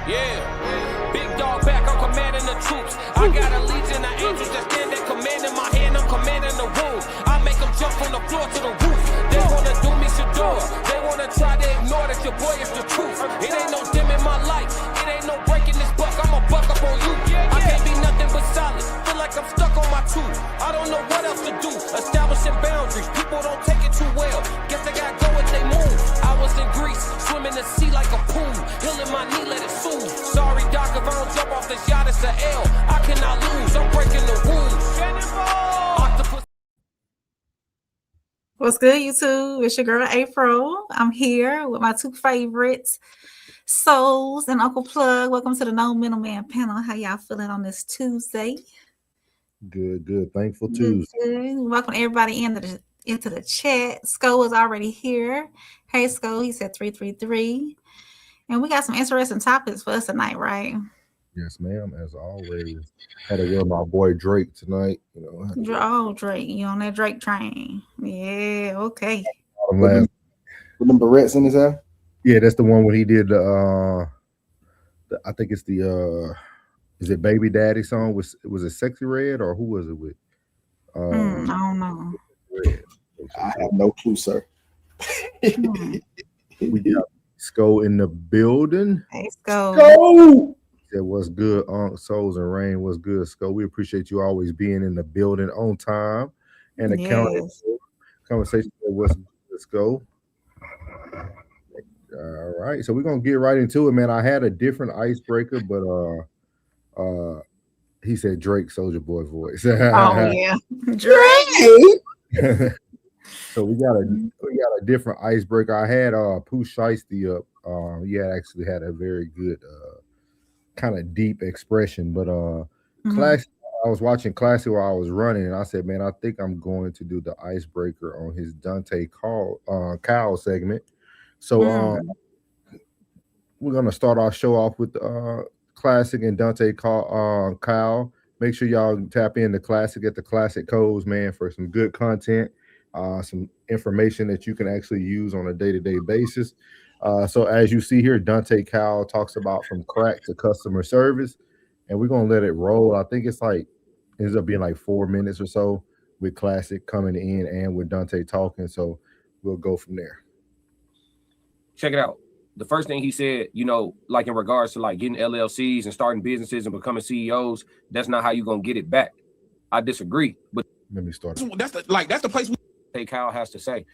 Yeah, big dog back, I'm commanding the troops. I got a legion of angels that stand there commanding my hand, I'm commanding the room. I make them jump from the floor to the roof. They wanna do me Shador, they wanna try to ignore that your boy is the truth. It ain't no dim in my life, it ain't no breaking this buck, I'ma buck up on you. I can't be nothing but solid, feel like I'm stuck on my tooth. I don't know what else to do, establishing boundaries, people don't take it too well. Guess I gotta go with they move. I was in Greece, swimming the sea like a pool, healing my knee, let it soothe. Sorry, Doc, if I don't jump off this yacht, it's an L. I cannot lose, I'm breaking the rules. Octopus. What's good, YouTube? It's your girl, April. I'm here with my two favorites, Souls and Uncle Plug. Welcome to the No Middleman panel. How y'all feeling on this Tuesday? Good. Thankful Tuesday. Good. Welcome everybody into the chat. Sko is already here. Hey, Sko, he said 333. And we got some interesting topics for us tonight, right? Yes, ma'am. As always, had to with my boy Drake tonight. Drake, you on that Drake train? Yeah, okay. With them barrettes in his hair. Yeah, that's the one when he did the I think it's the is it Baby Daddy song? Was it Sexy Red or who was it with? I don't know. Red. I have no clue, sir. We got Sko in the building. Hey, Sko. That was good, Souls and Rain was good, Sko. We appreciate you always being in the building on time and the conversation that was good. Let's go. All right, so we're gonna get right into it, man. I had a different icebreaker, but he said Drake Soulja Boy voice. Oh yeah, Drake. So we got a different icebreaker. I had Pooh Shiesty up. He actually had a very good kind of deep expression, but Classic. I was watching Classic while I was running, and I said, man, I think I'm going to do the icebreaker on his Dante Kyle segment. So we're gonna start our show off with Classic and Dante Kyle. Make sure y'all tap in the Classic at the Classic Codes, man, for some good content, some information that you can actually use on a day-to-day basis. So as you see here, Dante Kyle talks about from crack to customer service, and we're gonna let it roll. I think ends up being like 4 minutes or so with Classic coming in and with Dante talking. So we'll go from there. Check it out. The first thing he said, like in regards to like getting LLCs and starting businesses and becoming CEOs, that's not how you're gonna get it back. I disagree, but let me start. That's the place. Kyle has to say.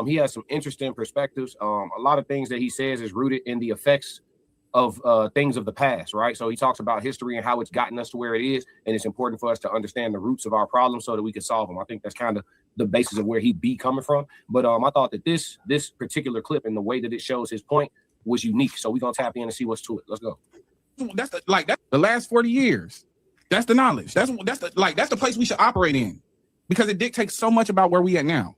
He has some interesting perspectives. A lot of things that he says is rooted in the effects of things of the past, right? So he talks about history and how it's gotten us to where it is, and it's important for us to understand the roots of our problems so that we can solve them. I think that's kind of the basis of where he be coming from. But I thought that this particular clip and the way that it shows his point was unique. So we're gonna tap in and see what's to it. Let's go. That's the last 40 years. That's the knowledge. That's the place we should operate in, because it dictates so much about where we at now.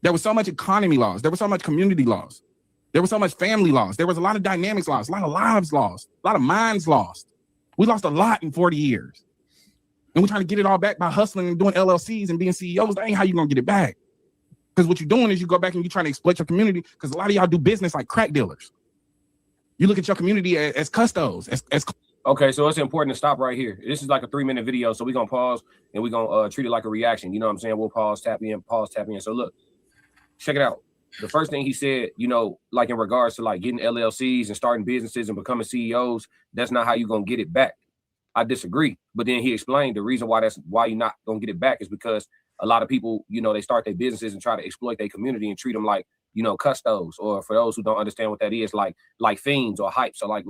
There was so much economy laws. There was so much community laws. There was so much family laws. There was a lot of dynamics lost, a lot of lives lost, a lot of minds lost. We lost a lot in 40 years. And we're trying to get it all back by hustling and doing LLCs and being CEOs. That ain't how you're going to get it back. Because what you're doing is you go back and you're trying to exploit your community, because a lot of y'all do business like crack dealers. You look at your community as custos, as Okay, so it's important to stop right here. This is like a 3-minute video, so we're going to pause and we're going to treat it like a reaction. You know what I'm saying? We'll pause, tap in. So look, check it out. The first thing he said, like in regards to like getting LLCs and starting businesses and becoming CEOs, that's not how you're going to get it back. I disagree. But then he explained the reason why you're not going to get it back is because a lot of people, they start their businesses and try to exploit their community and treat them like, custos, or for those who don't understand what that is, like fiends or hypes, or like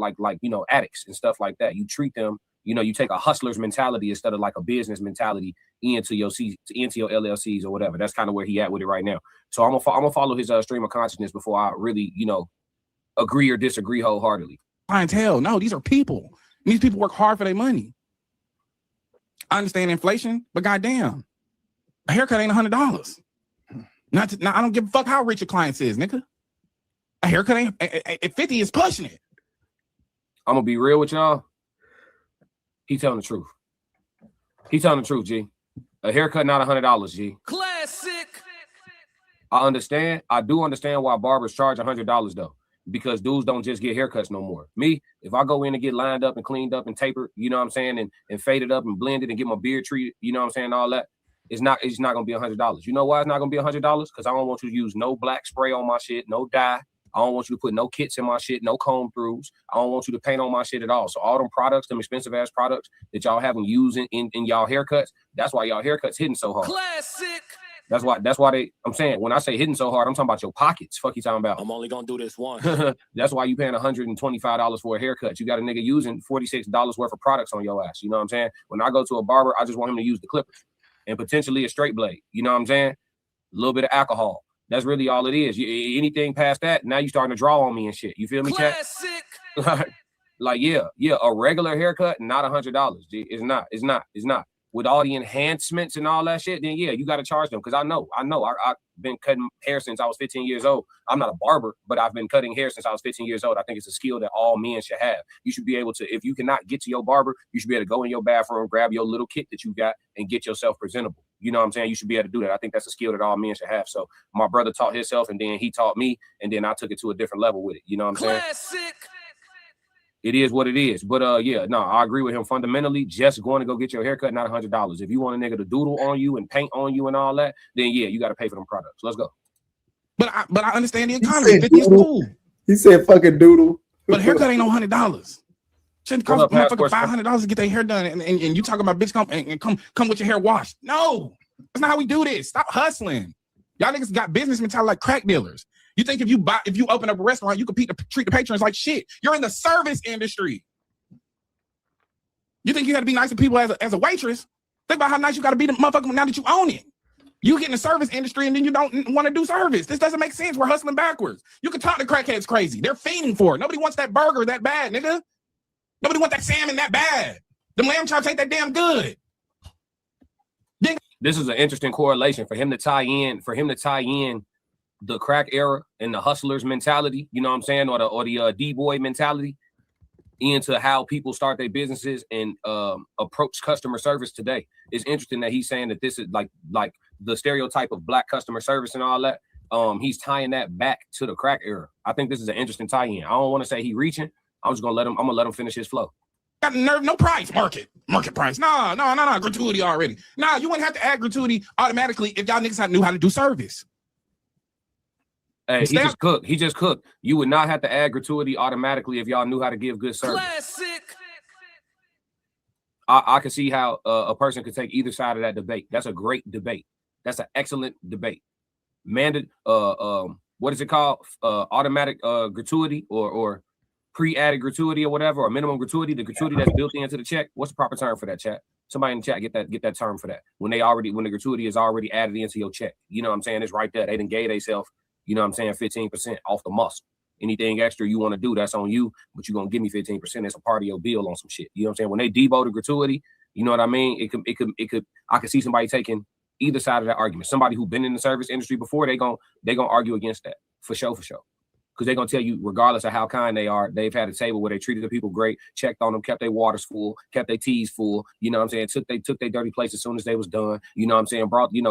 addicts and stuff like that. You treat them, you take a hustler's mentality instead of like a business mentality into your LLCs or whatever. That's kind of where he at with it right now. So I'm gonna follow his stream of consciousness before I really, agree or disagree wholeheartedly. Clientele. No, these are people. And these people work hard for their money. I understand inflation, but goddamn, a haircut ain't $100. I don't give a fuck how rich your client is, nigga. A haircut ain't at 50 is pushing it. I'm gonna be real with y'all. He telling the truth. He telling the truth, G. A haircut, not $100, G. Classic. I understand. I do understand why barbers charge $100 though. because dudes don't just get haircuts no more. Me, if I go in and get lined up and cleaned up and tapered, you know what I'm saying, and faded up and blended and get my beard treated, you know what I'm saying, all that, it's not gonna be $100. You know why it's not gonna be $100? Because I don't want you to use no black spray on my shit, no dye. I don't want you to put no kits in my shit, no comb throughs. I don't want you to paint on my shit at all. So all them products, them expensive ass products that y'all haven't used in y'all haircuts, that's why y'all haircuts hitting so hard. Classic. That's why I'm saying, when I say hitting so hard, I'm talking about your pockets. Fuck you talking about. I'm only gonna do this once. That's why you paying $125 for a haircut. You got a nigga using $46 worth of products on your ass. You know what I'm saying? When I go to a barber, I just want him to use the clippers and potentially a straight blade. You know what I'm saying? A little bit of alcohol. That's really all it is. Anything past that, now you starting to draw on me and shit. You feel me, chat? Classic. Like, yeah, a regular haircut, not $100. It's not. With all the enhancements and all that shit, then yeah, you got to charge them. Because I know. I've been cutting hair since I was 15 years old. I'm not a barber, but I've been cutting hair since I was 15 years old. I think it's a skill that all men should have. You should be able to, if you cannot get to your barber, you should be able to go in your bathroom, grab your little kit that you got, and get yourself presentable. You know what I'm saying? You should be able to do that. I think that's a skill that all men should have. So my brother taught himself, and then he taught me, and then I took it to a different level with it. You know what I'm saying? Classic. It is what it is. But yeah, no, I agree with him fundamentally. Just going to go get your haircut, not $100. If you want a nigga to doodle on you and paint on you and all that, then yeah, you got to pay for them products. Let's go. But I understand the economy. 50 is cool. He said fucking doodle. But a haircut ain't no $100. Shouldn't cost motherfucker $500 to get their hair done. And you talking about bitch come with your hair washed. No, that's not how we do this. Stop hustling. Y'all niggas got business mentality like crack dealers. You think if you open up a restaurant, you can treat the patrons like shit. You're in the service industry. You think you got to be nice to people as a waitress? Think about how nice you got to be to motherfucker now that you own it. You get in the service industry and then you don't want to do service. This doesn't make sense. We're hustling backwards. You can talk to crackheads crazy. They're fiending for it. Nobody wants that burger that bad, nigga. Nobody wants that salmon that bad. Them lamb chops ain't that damn good. This is an interesting correlation for him to tie in the crack era and the hustlers mentality, you know what I'm saying, or the D-boy mentality into how people start their businesses and approach customer service today. It's interesting that he's saying that this is like the stereotype of black customer service and all that. He's tying that back to the crack era. I think this is an interesting tie-in. I don't want to say he reaching. I'm gonna let him finish his flow. Got nerve, no price, market price. No, gratuity already. No, you wouldn't have to add gratuity automatically if y'all niggas knew how to do service. Hey, he just cooked. You would not have to add gratuity automatically if y'all knew how to give good service. Classic. I can see how a person could take either side of that debate. That's a great debate. That's an excellent debate. What is it called? Automatic gratuity or pre-added gratuity or whatever, or minimum gratuity, the gratuity that's built into the check. What's the proper term for that, chat? Somebody in the chat get that term for that. When the gratuity is already added into your check. You know what I'm saying? It's right there. They done gave themselves, you know what I'm saying, 15% off the muscle. Anything extra you want to do, that's on you, but you're gonna give me 15%. It's a part of your bill on some shit. You know what I'm saying? When they debo the gratuity, you know what I mean? It could I could see somebody taking either side of that argument. Somebody who's been in the service industry before, they gonna argue against that for sure. Because they're gonna tell you, regardless of how kind they are, they've had a table where they treated the people great, checked on them, kept their waters full, kept their teas full, you know what I'm saying, took their dirty plates as soon as they was done, you know what I'm saying,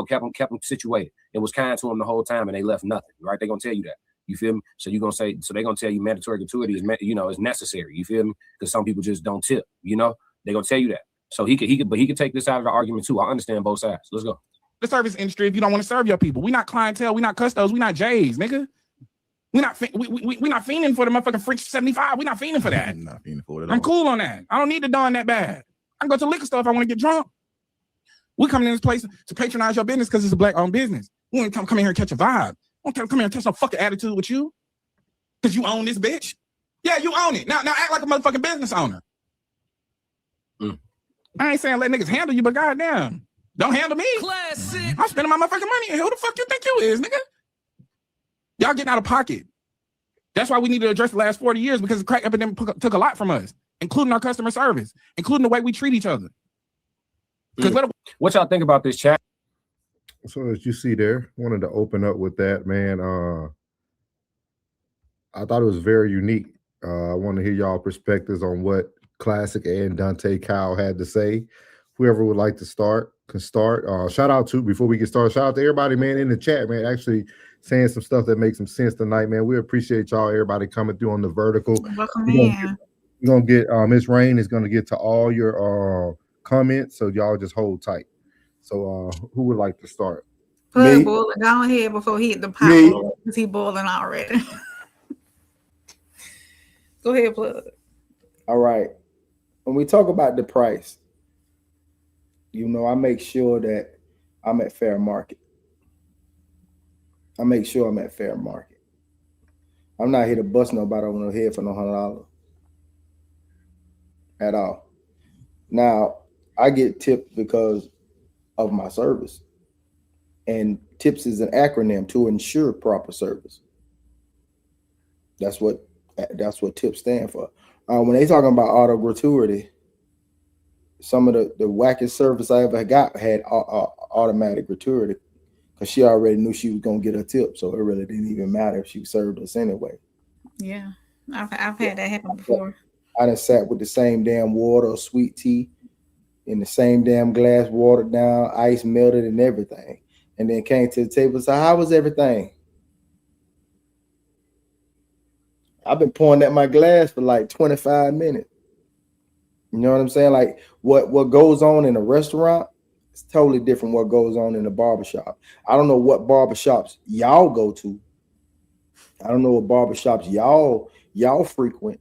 kept them situated and was kind to them the whole time, and they left nothing, right? They're gonna tell you that. You feel me? So they're gonna tell you mandatory gratuity is necessary, you feel me? Because some people just don't tip, you know? They're gonna tell you that. So he could take this out of the argument too. I understand both sides. Let's go. The service industry, if you don't want to serve your people, we not clientele, we not custos, we not J's, nigga. We not fiending for the motherfucking French 75. We not fiending for that. I'm not fiending for it. I'm cool on that. I don't need to don that bad. I can go to liquor store if I want to get drunk. We coming in this place to patronize your business because it's a black-owned business. We want to come in here and catch a vibe. We don't come here and catch no fucking attitude with you because you own this bitch. Yeah, you own it. Now act like a motherfucking business owner. I ain't saying let niggas handle you, but goddamn, don't handle me. Classic. I'm spending my motherfucking money. And who the fuck you think you is, nigga? Y'all getting out of pocket. That's why we need to address the last 40 years, because the crack epidemic took a lot from us, including our customer service, including the way we treat each other. What y'all think about this, chat? So as you see there, wanted to open up with that, man. I thought it was very unique. I want to hear y'all perspectives on what Classic and Dante Kyle had to say. Whoever would like to start can start. Shout out to, before we get started, shout out to everybody, man, in the chat, man. Actually saying some stuff that makes some sense tonight, man. We appreciate y'all, everybody coming through on the vertical. Welcome in. We're gonna get Miss Rain is gonna get to all your comments, so y'all just hold tight. So who would like to start? Plug boiling. Go ahead before he hit the pot because he boiling already. Go ahead, Plug. All right. When we talk about the price, I make sure that I'm at fair market. I make sure I'm at fair market. I'm not here to bust nobody over the head for no $100 at all. Now, I get tips because of my service. And TIPS is an acronym to ensure proper service. That's what TIPS stand for. When they talking about auto gratuity, some of the wackest service I ever got had automatic gratuity because she already knew she was gonna get a tip, so it really didn't even matter if she served us anyway. Yeah, I've had that happen before. I done sat with the same damn water or sweet tea in the same damn glass, watered down, ice melted, and everything. And then came to the table and said, "How was everything?" I've been pouring at my glass for like 25 minutes. You know what I'm saying? Like what goes on in a restaurant is totally different what goes on in a barbershop. I don't know what barbershops y'all go to. I don't know what barbershops y'all frequent.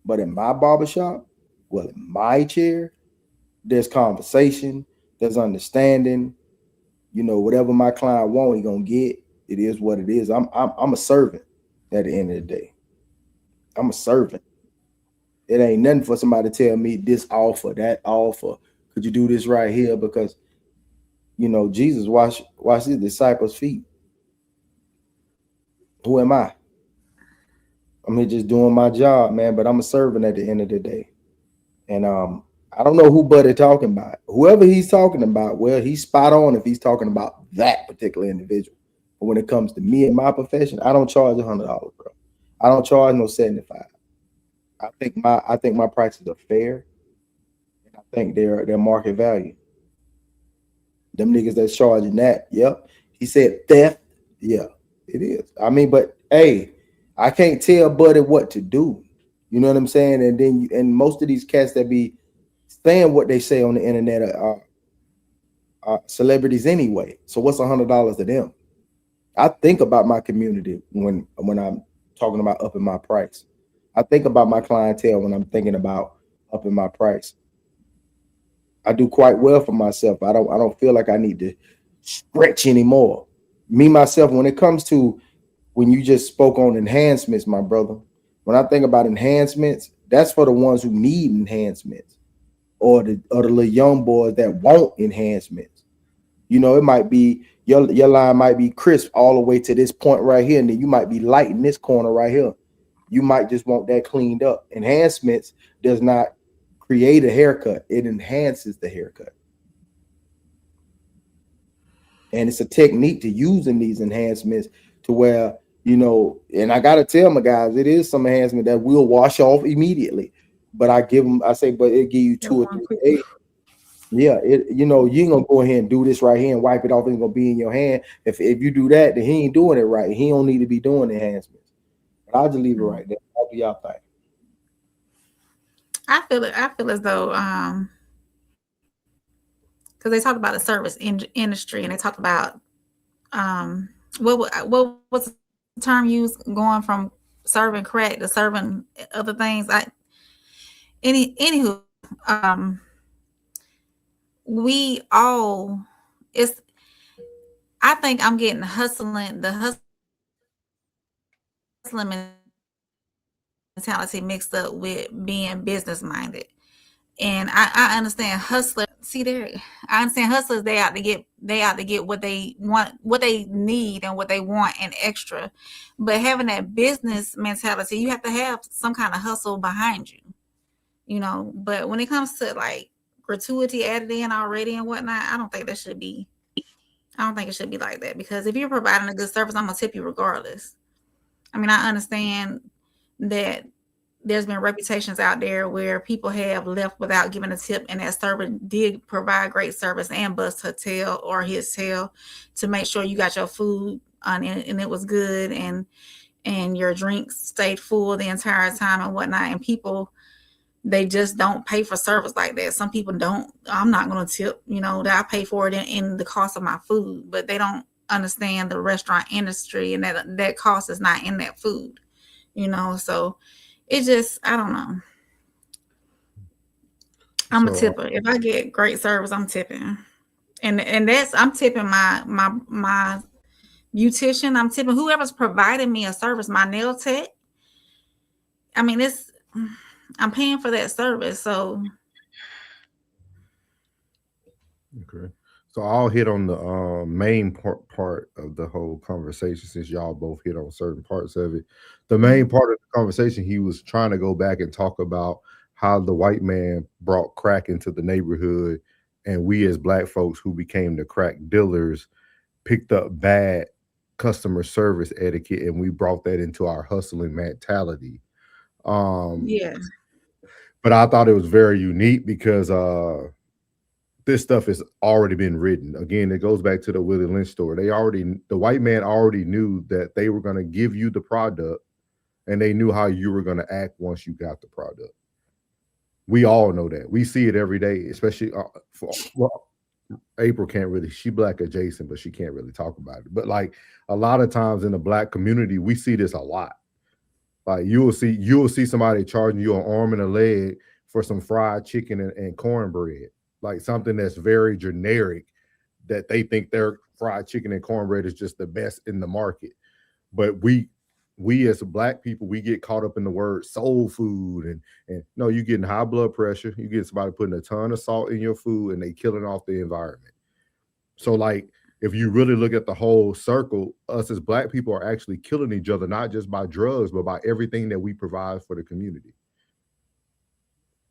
But in my barbershop, well, in my chair, there's conversation, there's understanding. Whatever my client wants, he gonna get. It is what it is. I'm a servant at the end of the day. I'm a servant. It ain't nothing for somebody to tell me this offer, that offer. Could you do this right here? Because Jesus washed his disciples' feet. Who am I? I'm here just doing my job, man. But I'm a servant at the end of the day. And I don't know who Buddy talking about. Whoever he's talking about, well, he's spot on if he's talking about that particular individual. But when it comes to me and my profession, I don't charge $100, bro. I don't charge no $75. I think my prices are fair, and I think they're market value. Them niggas that's charging that, yep. He said theft, yeah, it is. I mean, but hey, I can't tell Buddy what to do. You know what I'm saying? And then most of these cats that be saying what they say on the internet are celebrities anyway. So what's $100 to them? I think about my community when I'm talking about upping my price. I think about my clientele when I'm thinking about upping my price. I do quite well for myself. I don't feel like I need to stretch anymore. Me, myself, when it comes to when you just spoke on enhancements, my brother, when I think about enhancements, that's for the ones who need enhancements or the little young boys that want enhancements. It might be your line might be crisp all the way to this point right here, and then you might be light in this corner right here. You might just want that cleaned up. Enhancements does not create a haircut. It enhances the haircut. And it's a technique to using these enhancements to where, and I got to tell my guys, it is some enhancement that will wash off immediately. But I say, but it give you 2 or 3 days. Yeah, you ain't gonna go ahead and do this right here and wipe it off. It's gonna be in your hand. If you do that, then he ain't doing it right. He don't need to be doing enhancements. But I'll just leave it right there. How do y'all think? I feel as though because they talk about the service industry and they talk about what was the term used going from serving crack to serving other things. Anywho, we all I think I'm getting the hustling mentality mixed up with being business minded. And I understand hustlers. I understand hustlers. They out to get what they want, what they need, and what they want, and extra. But having that business mentality, you have to have some kind of hustle behind you, But when it comes to like gratuity added in already and whatnot, I don't think it should be like that, because if you're providing a good service, I'm gonna tip you regardless. I mean, I understand that there's been reputations out there where people have left without giving a tip, and that servant did provide great service and bust her tail or his tail to make sure you got your food and it was good, and your drinks stayed full the entire time and whatnot, and people, they just don't pay for service like that. Some people don't. I'm not going to tip, that I pay for it in the cost of my food, but they don't understand the restaurant industry, and that cost is not in that food, so it just, I don't know. I'm a tipper. If I get great service, I'm tipping. And I'm tipping my beautician. I'm tipping whoever's providing me a service, my nail tech. I mean, I'm paying for that service. So okay. So I'll hit on the main part of the whole conversation, since y'all both hit on certain parts of it. The main part of the conversation, he was trying to go back and talk about how the white man brought crack into the neighborhood, and we as black folks who became the crack dealers picked up bad customer service etiquette, and we brought that into our hustling mentality. yeah. But I thought it was very unique because this stuff has already been written. Again, it goes back to the Willie Lynch story. The white man already knew that they were going to give you the product, and they knew how you were going to act once you got the product. We all know that. We see it every day, especially April can't really, she black adjacent, but she can't really talk about it. But like a lot of times in the black community, we see this a lot. Like you will see somebody charging you an arm and a leg for some fried chicken and cornbread, like something that's very generic, that they think their fried chicken and cornbread is just the best in the market. But we as black people, we get caught up in the word soul food, and no, you're getting high blood pressure. You get somebody putting a ton of salt in your food, and they killing off the environment. So like, if you really look at the whole circle, us as black people are actually killing each other, not just by drugs, but by everything that we provide for the community.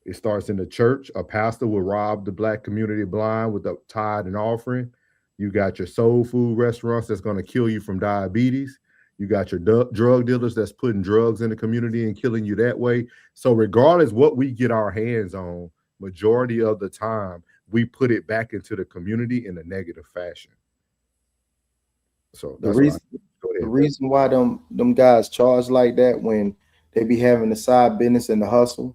It starts in the church. A pastor will rob the black community blind with a tithe and offering. You got your soul food restaurants that's going to kill you from diabetes. You got your drug dealers that's putting drugs in the community and killing you that way. So regardless what we get our hands on, majority of the time, we put it back into the community in a negative fashion. So that's the reason why them guys charge like that when they be having the side business and the hustle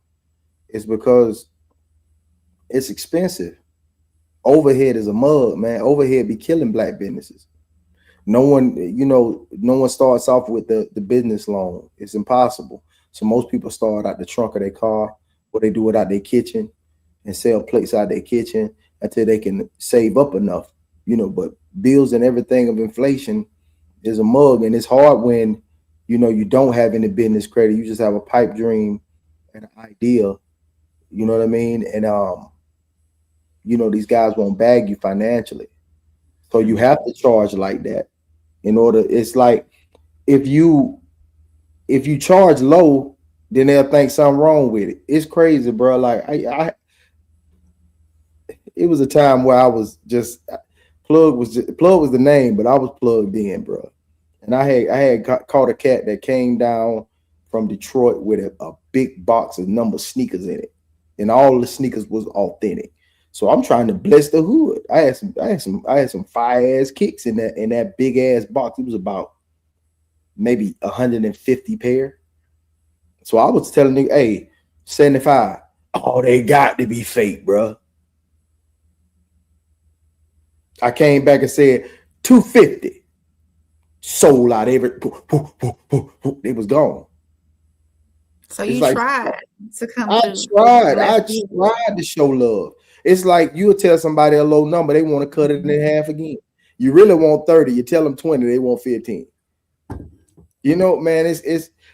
is because it's expensive. Overhead is a mug, man. Overhead be killing black businesses. No one starts off with the business loan. It's impossible. So most people start out the trunk of their car, or they do it out their kitchen and sell plates out their kitchen until they can save up enough, but bills and everything of inflation is a mug. And it's hard when, you don't have any business credit. You just have a pipe dream and an idea, you know what I mean? And, these guys won't bag you financially. So you have to charge like that in order. It's like, if you charge low, then they'll think something wrong with it. It's crazy, bro. Like it was a time where I was just Plug was the name, but I was plugged in, bro. And I had caught a cat that came down from Detroit with a big box of number sneakers in it, and all the sneakers was authentic. So I'm trying to bless the hood. I had some fire ass kicks in that big ass box. It was about maybe 150 pair. So I was telling you, hey, 75. Oh, they got to be fake, bro. I came back and said 250. Sold out every. It was gone. So you tried to come. I tried to show love. It's like you'll tell somebody a low number, they want to cut it in half again. You really want 30, you tell them 20, they want 15. Man,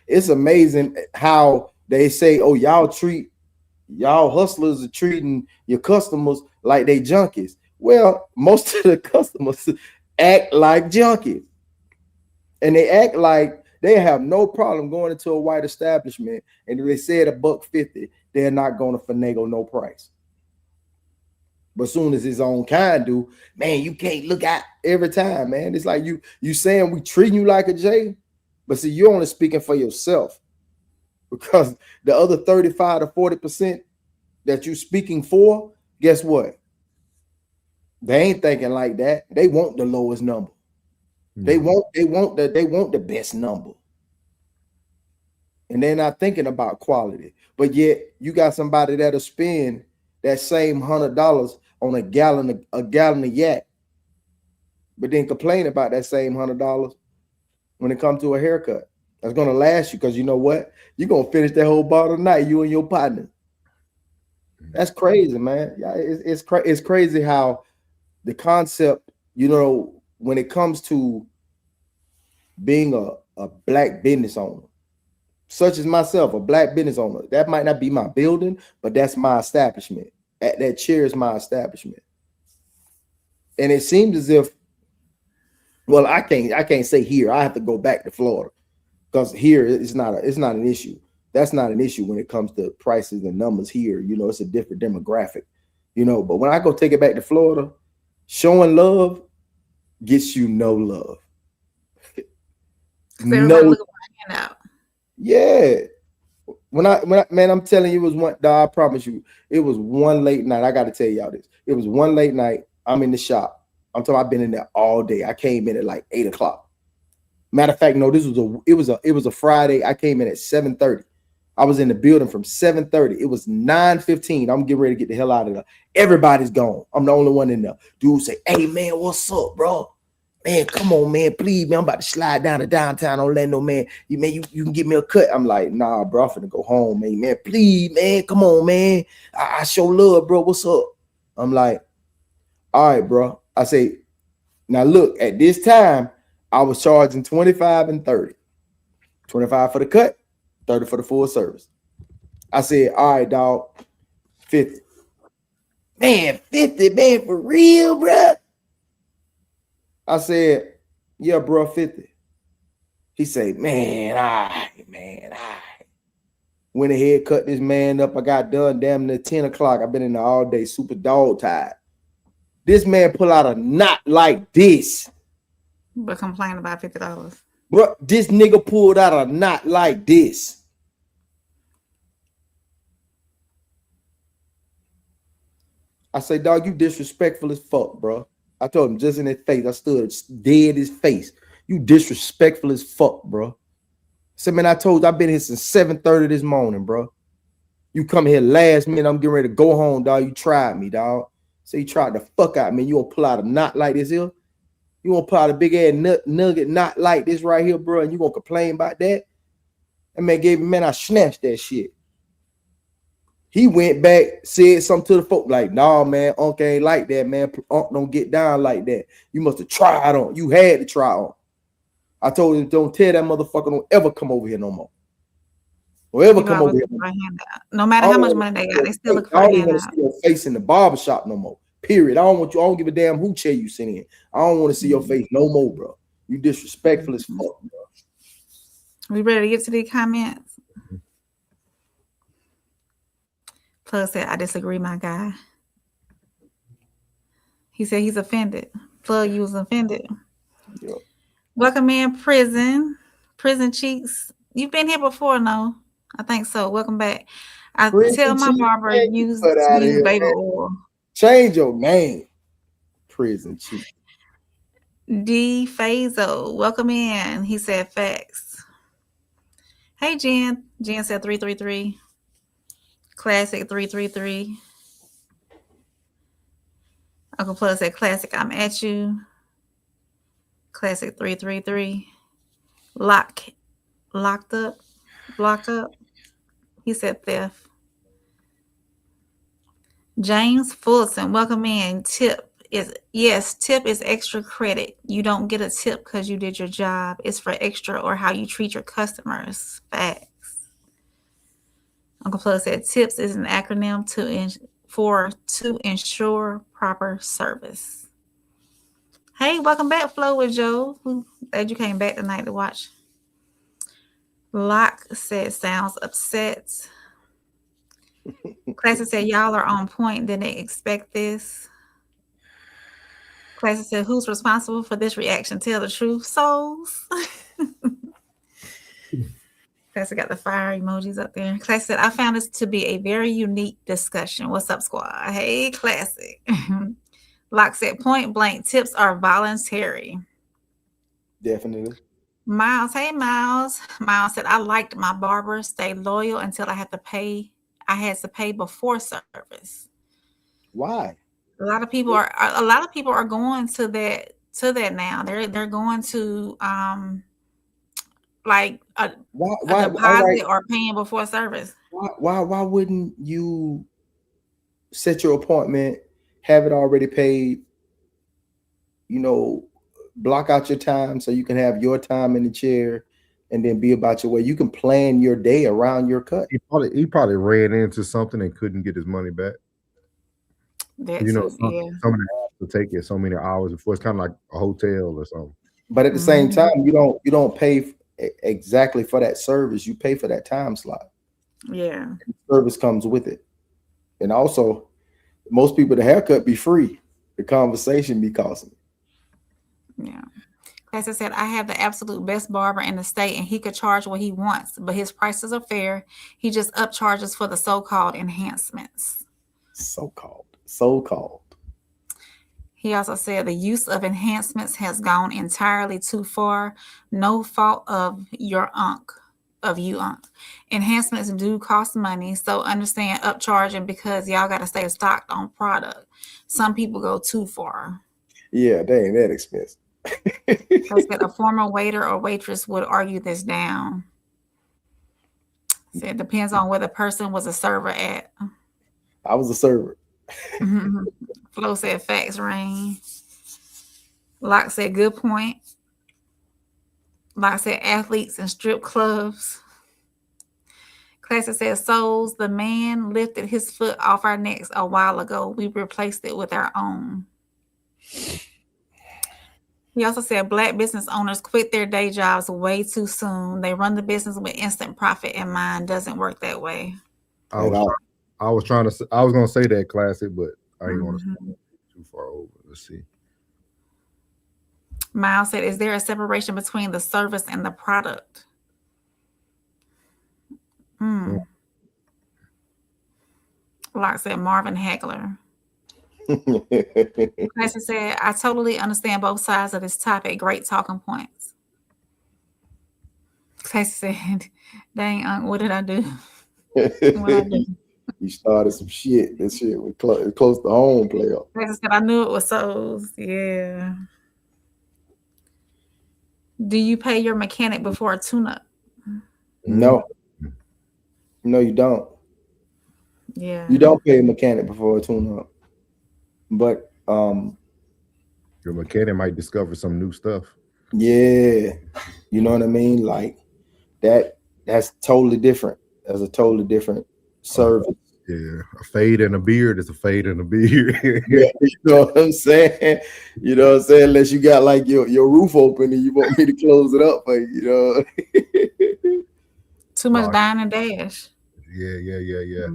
it's amazing how they say, oh, y'all hustlers are treating your customers like they junkies. Well, most of the customers act like junkies. And they act like they have no problem going into a white establishment, and if they said $150, they're not going to finagle no price. But as soon as his own kind do, man, you can't look out every time, man. It's like you saying we treating you like a J, but see, you're only speaking for yourself, because the other 35 to 40% that you're speaking for, guess what? They ain't thinking like that. They want the lowest number. They want the best number. And they're not thinking about quality. But yet you got somebody that'll spend that same $100 on a gallon of yak, but then complain about that same $100 when it comes to a haircut. That's gonna last you, because you know what? You're gonna finish that whole bottle tonight, you and your partner. That's crazy, man. Yeah, it's crazy how the concept, you know, when it comes to being a black business owner, such as myself, a black business owner, that might not be my building, but that's my establishment. That chair is my establishment. And it seems as if, well, I can't say here. I have to go back to Florida, because here it's not an issue. That's not an issue when it comes to prices and numbers here. You know, it's a different demographic, you know. But when I go take it back to Florida, showing love gets you no love. No. Yeah. When I man, I'm telling you, it was one. I promise you, it was one late night. I got to tell y'all this. It was one late night. I'm in the shop. I'm talking. I've been in there all day. I came in at like 8 o'clock. Matter of fact, no, it was a Friday. I came in at 7:30. I was in the building from 7:30. It was 9:15. I'm getting ready to get the hell out of there. Everybody's gone. I'm the only one in there. Dude say, "Hey man, what's up, bro? Man, come on, man, please, man. I'm about to slide down to downtown Orlando, man. You can give me a cut." I'm like, "Nah, bro, I'm finna go home, man. Man, please, man, come on, man. I show love, bro. What's up?" I'm like, "All right, bro." I say, "Now look, at this time, I was charging 25 and 30. 25 for the cut, 30 for the full service." I said, "All right, dog, 50. Man, 50, man, for real, bro?" I said, "Yeah, bro, 50. He said, "Man, all right." Went ahead, cut this man up. I got done damn near 10 o'clock. I've been in there all day, super dog tired. This man pull out a knot like this. But complain about $50. Bro, this nigga pulled out a knot like this. I say, "Dog, you disrespectful as fuck, bro." I told him just in his face. I stood dead in his face. "You disrespectful as fuck, bro." I said, "Man, I told you I've been here since 7:30 this morning, bro. You come here last minute. I'm getting ready to go home, dog. You tried me, dog." So you tried the fuck out, man. You gonna pull out a knot like this here? You gonna pull out a big ass nugget knot like this right here, bro? And you gonna complain about that? That man gave me, man, I snatched that shit. He went back, said something to the folk like, "Nah, man, Unc ain't like that, man. Unc don't get down like that. You must have tried on. You had to try on." I told him, "Don't tell that motherfucker don't ever come over here no more. Don't ever come over here. No matter how much money they got, they still look for a handout. I don't want to see your face in the barbershop no more. Period. I don't give a damn who chair you sit in. I don't want to see your face no more, bro. You disrespectful as fuck, bro." We ready to get to the comments? Plug said, "I disagree, my guy." He said he's offended. Plug, you was offended. Yep. Welcome in, Prison Cheeks. You've been here before, no? I think so. Welcome back. I tell my barber use baby oil. Change your name. Prison Cheeks. D Fazo, welcome in. He said facts. Hey, Jen. Jen said 333. Classic 333. Uncle Plus said classic, I'm at you. Classic 333. Locked up. He said theft. James Fulton, welcome in. Tip is extra credit. You don't get a tip because you did your job. It's for extra or how you treat your customers. Facts. Uncle Plug said tips is an acronym to ensure proper service. Hey, welcome back, Flow with Joe. Glad you came back tonight to watch. Locke said sounds upset. Classic said y'all are on point. Didn't expect this. Classic said who's responsible for this reaction? Tell the truth, souls. Classic got the fire emojis up there. Classic said I found this to be a very unique discussion. What's up, squad? Hey, Classic. Locke said point blank tips are voluntary. Definitely. Miles, hey Miles. Miles said, I liked my barber, stayed loyal until I had to pay. I had to pay before service. Why? A lot of people are going to that now. They're going to like a Why? deposit All right. or paying before service. Why wouldn't you set your appointment, have it already paid, you know, block out your time so you can have your time in the chair and then be about your way. You can plan your day around your cut. He probably ran into something and couldn't get his money back. That's Somebody has to take it so many hours before. It's kind of like a hotel or something. But at the same time, you don't pay exactly for that service. You pay for that time slot. Yeah. Service comes with it. And also, most people, the haircut be free. The conversation be costing. Yeah. As I said, I have the absolute best barber in the state, and he could charge what he wants, but his prices are fair. He just upcharges for the so-called enhancements. So-called. He also said the use of enhancements has gone entirely too far. No fault of you, Unc. Enhancements do cost money, so understand upcharging because y'all got to stay stocked on product. Some people go too far. Yeah, they ain't that expensive. I said a former waiter or waitress would argue this down. Said it depends on where the person was a server at. I was a server. Flo said facts, Rain. Locke said good point. Locke said athletes and strip clubs. Classic said souls. The man lifted his foot off our necks a while ago. We replaced it with our own. He also said black business owners quit their day jobs way too soon. They run the business with instant profit in mind. Doesn't work that way. I was going to say that, Classic, but I didn't want to too far over. Let's see. Miles said, is there a separation between the service and the product? Locke said Marvin Hagler. Classic said, I totally understand both sides of this topic. Great talking points. Classic said, dang, Unc, what did I do? You started some shit. That shit was close to home player. Classic said, I knew it was souls. Yeah. Do you pay your mechanic before a tune-up? No, you don't. Yeah. You don't pay a mechanic before a tune-up. But your mechanic might discover some new stuff. Yeah, you know what I mean? Like that's totally different. That's a totally different service. Yeah, a fade and a beard is a fade and a beard. Yeah, you know what I'm saying? You know what I'm saying? Unless you got like your roof open and you want me to close it up for you, know. Too much dine and dash. Yeah.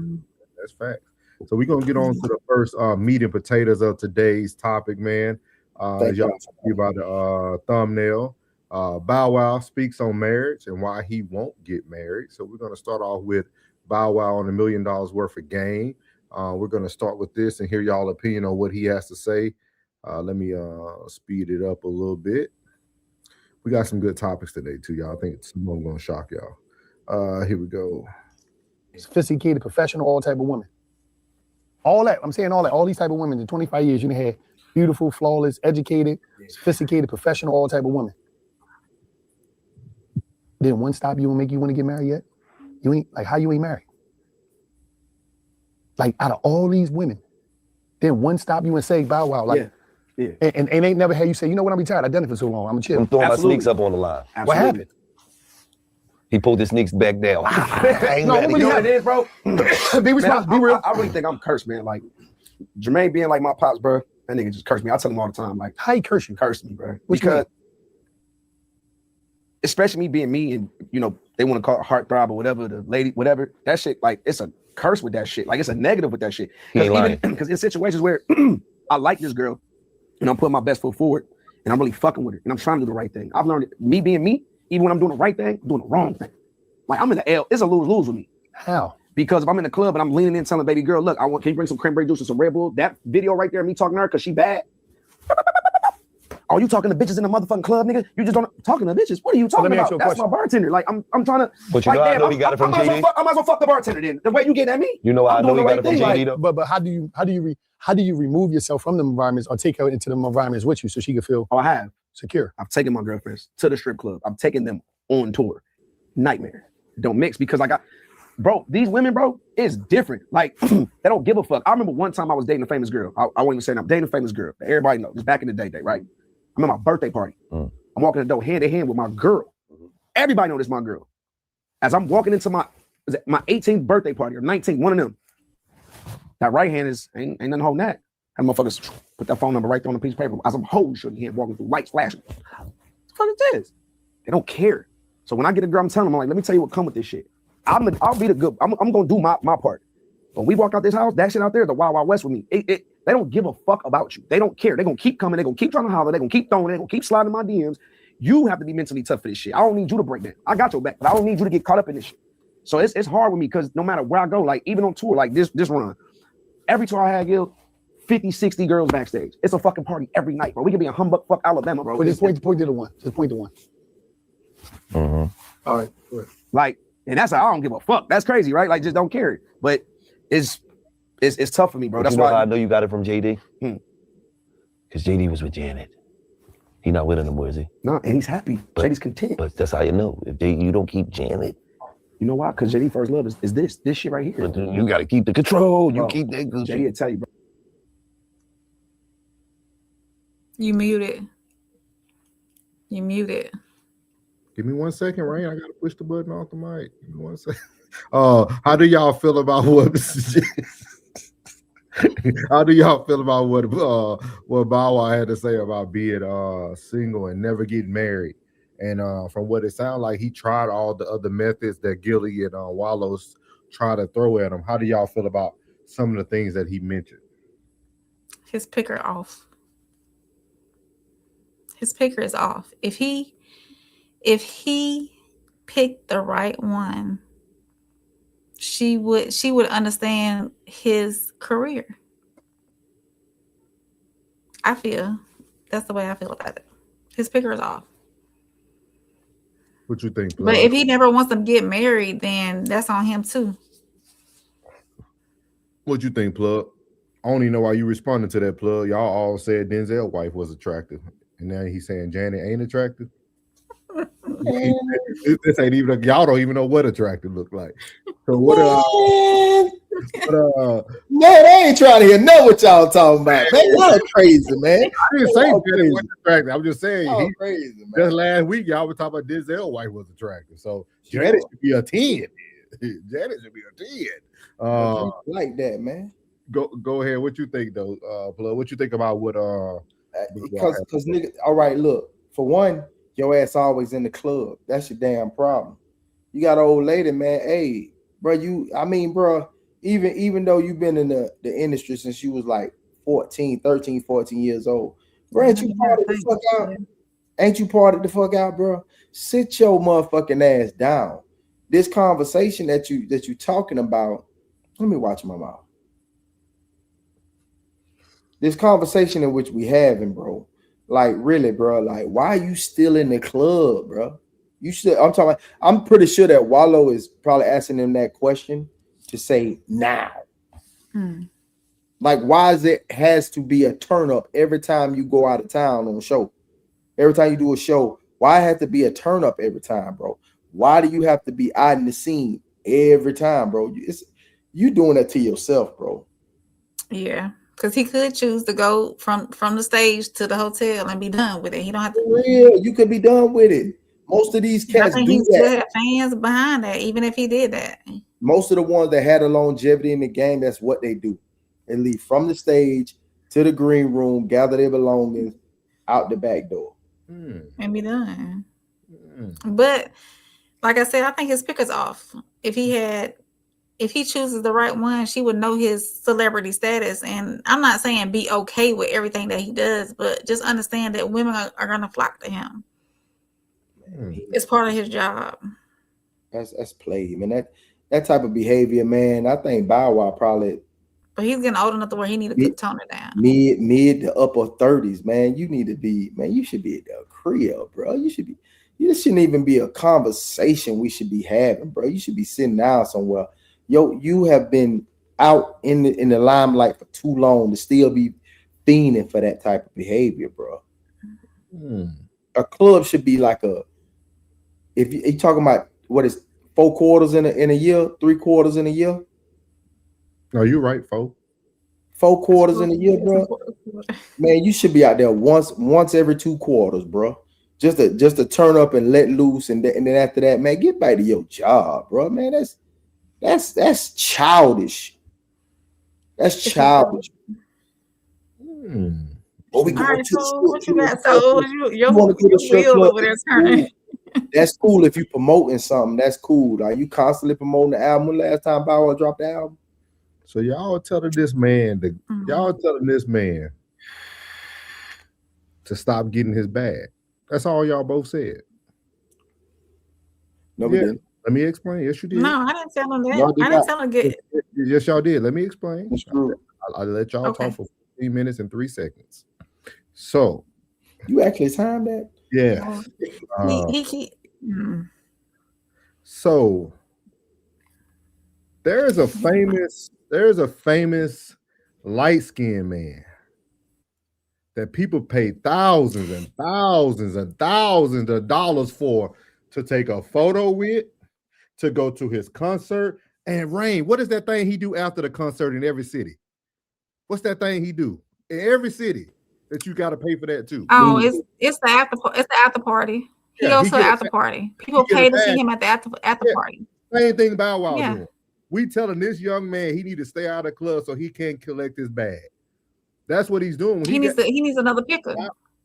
That's fact. So we're gonna get on to the first meat and potatoes of today's topic, man. As y'all see about the thumbnail, Bow Wow speaks on marriage and why he won't get married. So we're gonna start off with Bow Wow on $1 million worth of game. We're gonna start with this and hear y'all opinion on what he has to say. Let me speed it up a little bit. We got some good topics today too, y'all. I think some of them gonna shock y'all. Here we go. Sophisticated, professional, all type of women. All that, I'm saying all that, all these type of women in 25 years, you done had beautiful, flawless, educated, sophisticated, professional, all type of women. Didn't one stop you and make you want to get married yet? You ain't, like, how you ain't married? Like, out of all these women, then one stop you and say, Bow Wow, like, yeah. And ain't never had you say, you know what, I'm retired, I've done it for so long, I'm a chill. I'm throwing my sneaks up on the line. Absolutely. What happened? He pulled his sneaks back down. No, you know what it is, bro? Be responsible, be real. I really think I'm cursed, man. Like, Jermaine being like my pops, bro, that nigga just cursed me. I tell him all the time, like, how he curse you? Curse me, bro. What because, especially me being me and, you know, they want to call it heartthrob or whatever, the lady, whatever, that shit, like, it's a curse with that shit. Like, it's a negative with that shit. Because in situations where I like this girl and I'm putting my best foot forward and I'm really fucking with her and I'm trying to do the right thing. I've learned that me being me, even when I'm doing the right thing, I'm doing the wrong thing. Like, I'm in the L. It's a lose-lose with me. How? Because if I'm in the club and I'm leaning in telling baby girl, look, can you bring some cranberry juice and some Red Bull? That video right there, me talking to her because she bad. Oh, you talking to bitches in the motherfucking club, nigga? You just don't talking to bitches. What are you So let talking me ask about? you a That's question. my bartender. Like I'm trying to. But you know how I know he got it from I JD? might as well fuck the bartender then. The way you get at me. You know how I I'm know doing he the got right it from thing, JD like- though? But how do you remove yourself from them environments or take her into them environments with you so she can feel Oh, I have. secure? I've taken my girlfriends to the strip club. I've taken them on tour. Nightmare. Don't mix because bro, these women, bro, it's different. Like, they don't give a fuck. I remember one time I was dating a famous girl. I won't even say I'm dating a famous girl. Everybody knows. It's back in the day, right? I'm at my birthday party. I'm walking the door hand in hand with my girl. Everybody know this my girl. As I'm walking into my 18th birthday party or 19th, one of them. That right hand ain't nothing holding that. That motherfuckers put that phone number right there on a piece of paper. As I'm holding shorty hand, walking through lights flashing. What the fuck is this? They don't care. So when I get a girl, I'm telling them, I'm like, let me tell you what come with this shit. I'll be the good. I'm gonna do my part. When we walk out this house, that shit out there, the Wild Wild West with me. They don't give a fuck about you. They don't care. They're gonna keep coming. They're gonna keep trying to holler. They're gonna keep throwing. They're gonna keep sliding my DMs. You have to be mentally tough for this shit. I don't need you to break down. I got your back, but I don't need you to get caught up in this shit. So it's hard with me because no matter where I go, like even on tour, like this run, every tour I had, Gil, 50, 60 girls backstage. It's a fucking party every night, bro. We could be in Humbug, fuck Alabama, bro. But just point to the one. Just point to one. Mm-hmm. All right. Go ahead. Like, and that's I don't give a fuck. That's crazy, right? Like, just don't care. But it's tough for me, bro. But That's you know why how I know you got it from JD? Hmm. Because JD was with Janet. He not with her no more, is he? no, and he's happy. But- JD's content. But that's how you know. If you don't keep Janet, You know why? Because JD first love is this shit right here. but you got to keep the control. You Bro, keep that good JD shit. will tell you, bro. You muted. You muted. Give me 1 second, Rain. I gotta push the button off the mic. Give me 1 second. How do y'all feel about what? How do y'all feel about what Bow Wow had to say about being single and never getting married? And from what it sounds like, he tried all the other methods that Gilly and Wallows try to throw at him. How do y'all feel about some of the things that he mentioned? His picker off. His picker is off. If he picked the right one, she would understand his career. I feel that's the way I feel about it. His picker is off. What you think, But Plug? if he never wants to get married, then that's on him too. What you think, Plug? I don't even know why you responded to that, Plug. Y'all all said Denzel's wife was attractive, and now he's saying Janet ain't attractive. This ain't even y'all don't even know what attractive look like. So what? Man, I ain't trying to hear know what y'all talking about. Man, y'all crazy, man. I didn't say Y'all Janet crazy. wasn't attractive. I'm just saying Y'all he, crazy, man. just last week y'all were talking about Denzel's wife was attractive. So Janet should be a 10. Janet should be a 10. Like that, man. Go ahead. What you think though, Plug? What you think about what Because nigga, all right, look, for one, your ass always in the club. That's your damn problem. You got an old lady, man. Hey, bro, bro, even though you've been in the industry since you was like 13, 14 years old, bro, ain't you parted the fuck out? Ain't you parted the fuck out, bro? Sit your motherfucking ass down. This conversation that you talking about, let me watch my mouth. This conversation in which we having, bro, like really, bro, like why are you still in the club, bro? I'm pretty sure that Wallow is probably asking him that question to say now. Like, why is it has to be a turn up every time you go out of town on a show? Every time you do a show, why it have to be a turn up every time, bro? Why do you have to be out in the scene every time, bro? You doing that to yourself, bro. Yeah, because he could choose to go from the stage to the hotel and be done with it. He don't have to. For real, you could be done with it. Most of these I cats think do he still that. have fans behind that, even if he did that. Most of the ones that had a longevity in the game, that's what they do. They leave from the stage to the green room, gather their belongings out the back door. And be done. But like I said, I think his picker's off. If he chooses the right one, she would know his celebrity status. And I'm not saying be okay with everything that he does, but just understand that women are gonna flock to him. It's part of his job. That's play, man. That type of behavior, man. I think Bow Wow probably But he's getting old enough to where he need to tone it down. Mid to upper 30s, man. You need to be, man. You should be at the crib, bro. You should be. This shouldn't even be a conversation we should be having, bro. You should be sitting down somewhere. Yo, you have been out in the limelight for too long to still be fiending for that type of behavior, bro. A club should be like if you're talking about what is 4 quarters in a year, 3 quarters in a year. No, you're right, 4 quarters in a year, bro. Man, you should be out there once every 2 quarters, bro. Just to turn up and let loose, and then after that, man, get back to your job, bro. Man, that's childish. That's childish. All right, so what you got? So your wheel over there turning. That's cool if you promoting something. That's cool. Are you constantly promoting the album? When last time Bow Wow dropped the album? So y'all telling this man to stop getting his bag. That's all y'all both said. No, we didn't. Let me explain. Yes, you did. No, I didn't tell him that. I didn't tell him to get. Yes, y'all did. Let me explain. That's true. I'll let y'all talk for 15 minutes and 3 seconds. So you actually timed that? Yeah. So there's a famous light-skinned man that people pay thousands and thousands and thousands of dollars for to take a photo with, to go to his concert. And Rain, what is that thing he do after the concert in every city? What's that thing he do in every city that you got to pay for that too? Oh, it's the after party. He goes to the after party. People pay to see him at the after party. Same thing Bow Wow doing. We telling this young man he need to stay out of the club so he can't collect his bag. That's what he's doing. He needs another picker.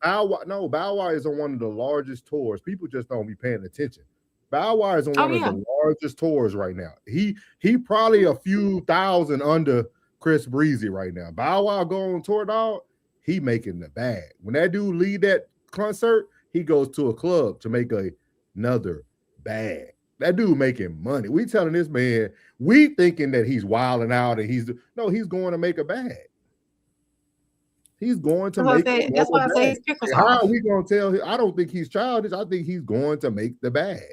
Bow Wow is on one of the largest tours. People just don't be paying attention. Bow Wow is on one of the largest tours right now. He probably a few thousand under Chris Breezy right now. Bow Wow go on tour, dog. He making the bag. When that dude leave that concert, he goes to a club to make another bag. That dude making money. We telling this man, we thinking that he's wilding out and he's going to make a bag. He's going to make a bag. That's why I say he's pickles. How are we going to tell him? I don't think he's childish. I think he's going to make the bag.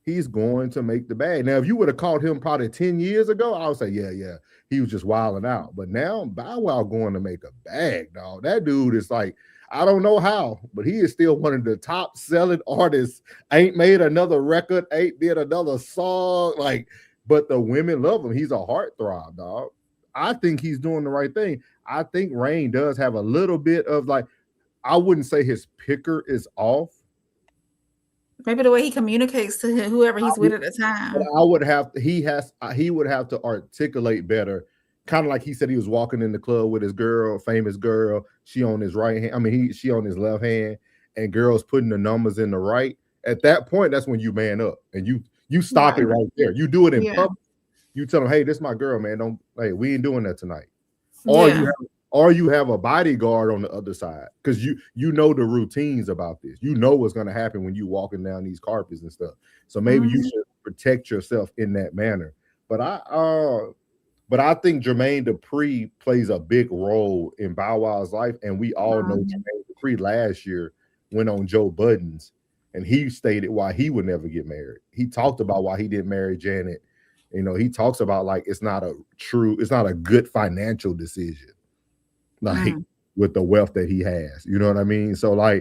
He's going to make the bag. Now, if you would have caught him probably 10 years ago, I would say, yeah, he was just wilding out. But now Bow Wow going to make a bag, dog. That dude is like, I don't know how, but he is still one of the top selling artists. Ain't made another record, ain't did another song, but the women love him. He's a heartthrob, dog. I think he's doing the right thing. I think Rain does have a little bit of I wouldn't say his picker is off. Maybe the way he communicates to whoever he's with at the time. But he would have to articulate better. Kind of like he said he was walking in the club with his girl, famous girl. She on his right hand. I mean, she on his left hand, and girls putting the numbers in the right. At that point, that's when you man up and you stop it right there. You do it in public. You tell them, hey, this is my girl, man. We ain't doing that tonight. Or you have a bodyguard on the other side because you know the routines about this. You know what's going to happen when you walking down these carpets and stuff. So maybe you should protect yourself in that manner. But I think Jermaine Dupri plays a big role in Bow Wow's life, and we all know Jermaine Dupri last year went on Joe Budden's, and he stated why he would never get married. He talked about why he didn't marry Janet. You know, he talks about it's not a good financial decision. With the wealth that he has, you know what I mean? So I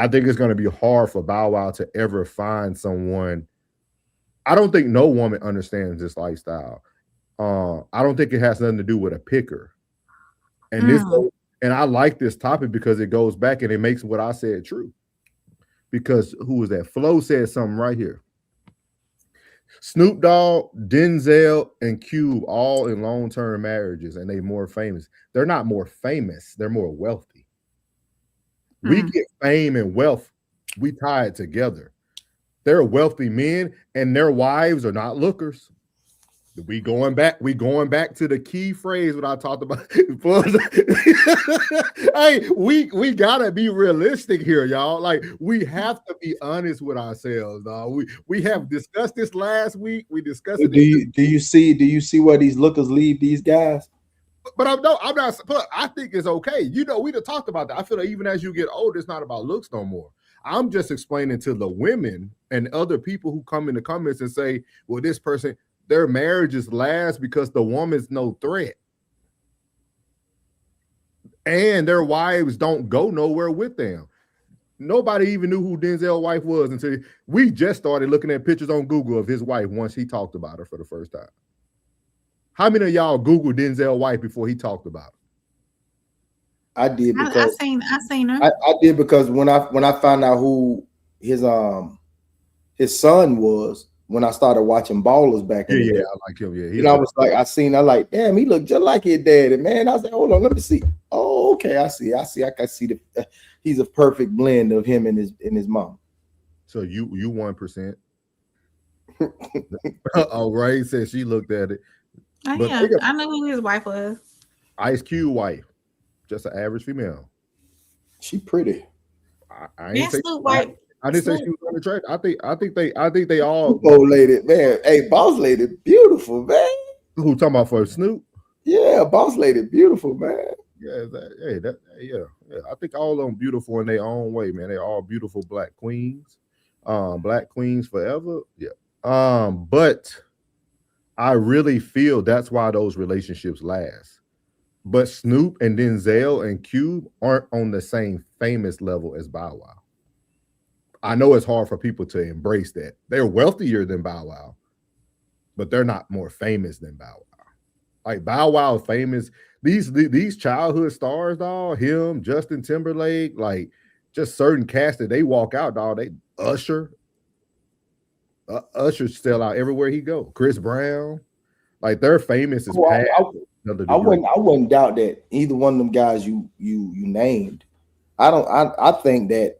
think it's going to be hard for Bow Wow to ever find someone. I don't think no woman understands this lifestyle. I don't think it has nothing to do with a picker. And I like this topic because it goes back and it makes what I said true. Because who was that? Flo said something right here. Snoop Dogg, Denzel, and Cube all in long-term marriages, and they more famous. They're not more famous. They're more wealthy. We get fame and wealth. We tie it together. They're wealthy men, and their wives are not lookers. We going back to the key phrase what I talked about. Hey, we gotta be realistic here, y'all. Like, we have to be honest with ourselves, dog. We have discussed this last week. We discussed it. Do you see where these lookers leave these guys? But I'm not. But I think it's okay. You know, we done talked about that. I feel like even as you get older, it's not about looks no more. I'm just explaining to the women and other people who come in the comments and say, well, this person, their marriages last because the woman's no threat. And their wives don't go nowhere with them. Nobody even knew who Denzel's wife was until we just started looking at pictures on Google of his wife once he talked about her for the first time. How many of y'all Googled Denzel's wife before he talked about her? I did because I seen her. I did because when I found out who his son was, when I started watching Ballers back in the day. I like him. Yeah, and I was like, I like, damn, he looked just like his daddy, man. I was like, hold on, let me see. Oh, okay, I see. I can see he's a perfect blend of him and his mom. So you 1%. Oh, Ray said she looked at it. Oh, yeah, I know who his wife was. Ice Cube wife, just an average female. She pretty. I ain't say wife. I didn't say she was on the track. I think they all boss lady, man. Hey, boss lady, beautiful, man. Who talking about for Snoop? Yeah, boss lady, beautiful, man. Yeah, I think all of them beautiful in their own way, man. They're all beautiful black queens. Black queens forever. Yeah. But I really feel that's why those relationships last. But Snoop and Denzel and Cube aren't on the same famous level as Bow Wow. I know it's hard for people to embrace that. They're wealthier than Bow Wow, but they're not more famous than Bow Wow. Like Bow Wow is famous. These childhood stars, dog, him, Justin Timberlake, like just certain cast that they walk out, dog. They Usher still out everywhere he go. Chris Brown, like they're famous as past. I wouldn't doubt that either one of them guys you named. I think that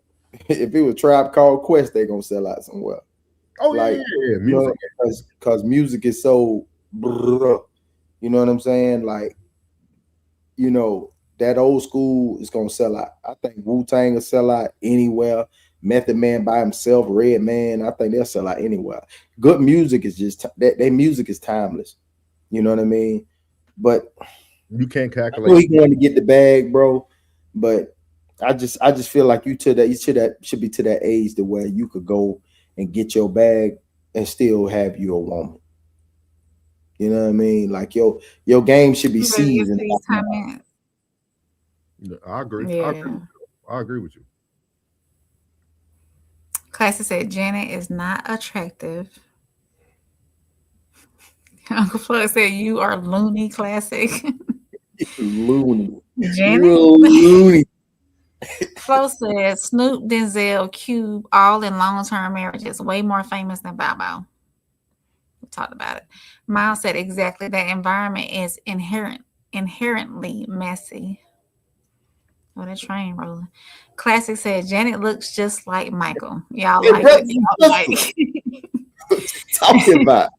if it was Tribe Called Quest, they're gonna sell out somewhere. Oh, like, yeah, music, because music is so, you know what I'm saying? Like, you know, that old school is gonna sell out. I think Wu-Tang will sell out anywhere. Method Man by himself, Red Man, I think they'll sell out anywhere. Good music is just that music is timeless. You know what I mean? But you can't calculate. I know he's going to get the bag, bro. But I just feel like you should be to that age to where you could go and get your bag and still have you a woman. You know what I mean? Like your game should be seasoned. I agree. Yeah. I agree with you. Classic said Janet is not attractive. Uncle Floyd said you are loony. Classic. Loony. Janet. Loony. Flo said Snoop, Denzel, Cube, all in long-term marriages, way more famous than Bow Wow. We talked about it. Miles said exactly that environment is inherently messy. Oh, that train rolling. Classic said Janet looks just like Michael. Y'all like it. Talking about.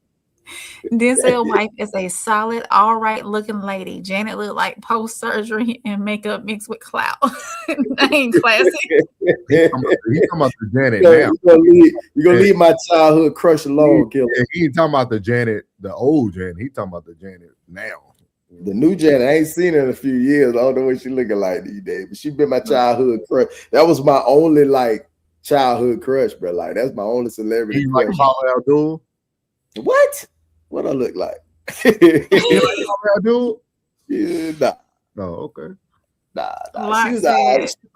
Denzel's wife is a solid, all right looking lady. Janet looked like post surgery and makeup mixed with clout. Ain't classic. He's talking about the Janet now. You're gonna leave my childhood crush alone, killer. He ain't talking about the Janet, the old Janet. He's talking about the Janet now. The new Janet, I ain't seen her in a few years. I don't know what she looking like these days, but she been my childhood crush. That was my only like childhood crush, bro. Like that's my only celebrity. You like Paula Abdul? What? What I look like? You like Paula Abdul? Yeah, nah. Oh, okay. Nah. She was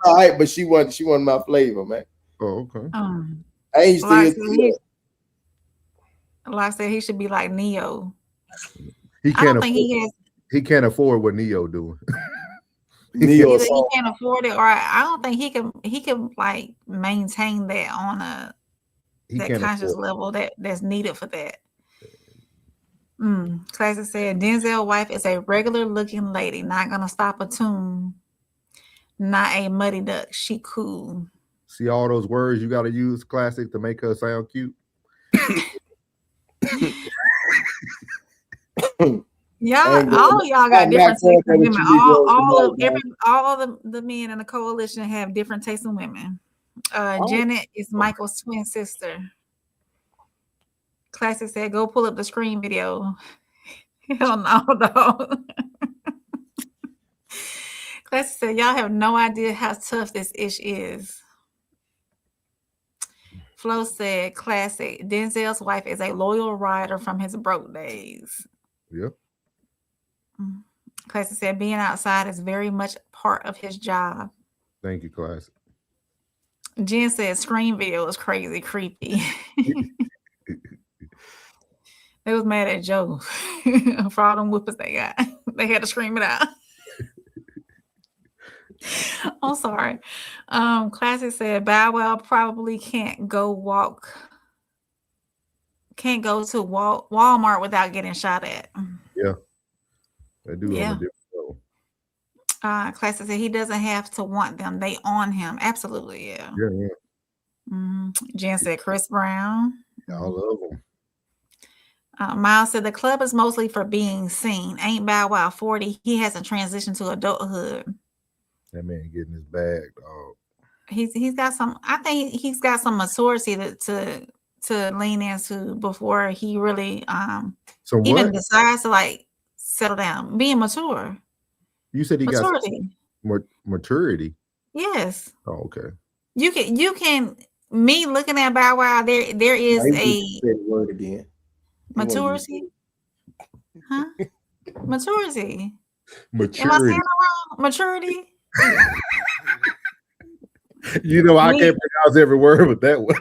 all right, but she wasn't my flavor, man. Oh, okay. I ain't still. Like I said, he should be like Neo. He can't afford what Neo doing. Either he can't afford it, or I don't think he can like maintain that on that conscious level that's needed for that. Classic said Denzel's wife is a regular looking lady, not gonna stop a tune, not a muddy duck. She cool. See all those words you gotta use, Classic, to make her sound cute. Y'all, Ain't all of y'all got I'm different not going tastes in there with women. you Negroes All of the men in the coalition have different tastes in women. Janet is Michael's twin sister. Classic said, "Go pull up the screen video." Hell no, dog. Classic said, "Y'all have no idea how tough this ish is." Flo said, "Classic. Denzel's wife is a loyal rider from his broke days." Yep. Classic said, "Being outside is very much part of his job." Thank you, Classic. Jen said, "Screen video is crazy, creepy." They was mad at Joe for all them whoopers they got. They had to scream it out. I'm sorry. Classic said Bow Wow probably can't go to Walmart without getting shot at. Yeah. They do on a Yeah. different level. Classic said he doesn't have to want them. They on him. Absolutely, yeah. Yeah. Jen said Chris Brown. I love them. Miles said the club is mostly for being seen. Ain't Bow Wow 40. He hasn't transitioned to adulthood. That man getting his bag, dog. He's got some. I think he's got some maturity to lean into before he really even decides to like settle down. Being mature. You said he maturity. got maturity. Yes. Oh, okay. You can. Me looking at Bow Wow, there is a word again. Maturity. Huh? Maturity. Maturity. Am I saying it wrong? Maturity. You know, I can't pronounce every word with that one.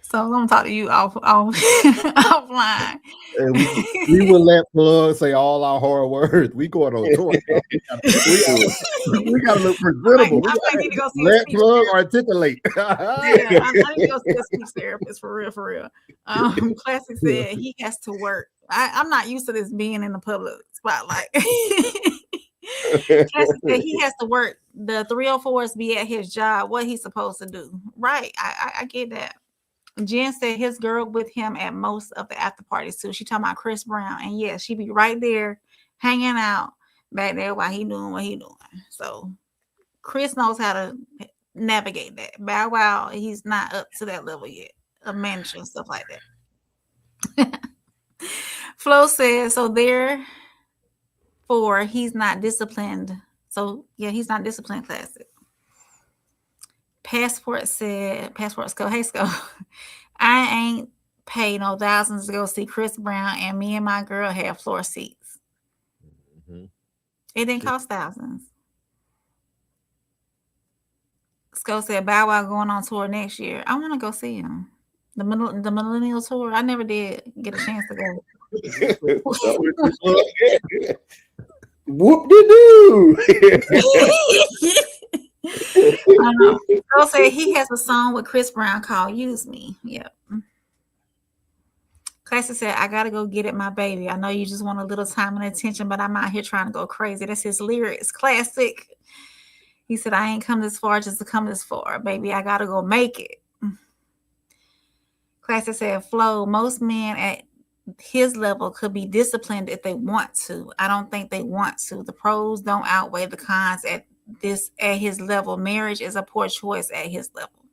So I'm gonna talk to you offline. And we will let Plug say all our hard words. We going on tour. We gotta look presentable. I need to go see let Plug articulate. I need to go see a speech therapist for real. Classic said he has to work. I'm not used to this being in the public spotlight. Classic said he has to work. The 304s be at his job. What he's supposed to do. Right. I get that. Jen said his girl with him at most of the after parties too. She talking about Chris Brown, and yeah, she be right there hanging out back there while he doing what he doing. So Chris knows how to navigate that. Bow Wow, he's not up to that level yet of managing stuff like that. Flo said so. Therefore, he's not disciplined. So yeah, he's not disciplined. Classic. Passports go, hey, Sco. I ain't paid no thousands to go see Chris Brown, and me and my girl have floor seats. Mm-hmm. It didn't cost thousands. Sco said Bow Wow going on tour next year. I want to go see him. The Millennial Tour. I never did get a chance to go. Whoop-de-doo. Girl said he has a song with Chris Brown called Use Me. Yep. Classic said, I gotta go get it, my baby. I know you just want a little time and attention, but I'm out here trying to go crazy. That's his lyrics. Classic. He said, I ain't come this far just to come this far. Baby, I gotta go make it. Classic said, Flo, most men at his level could be disciplined if they want to. I don't think they want to. The pros don't outweigh the cons at his level. Marriage is a poor choice at his level.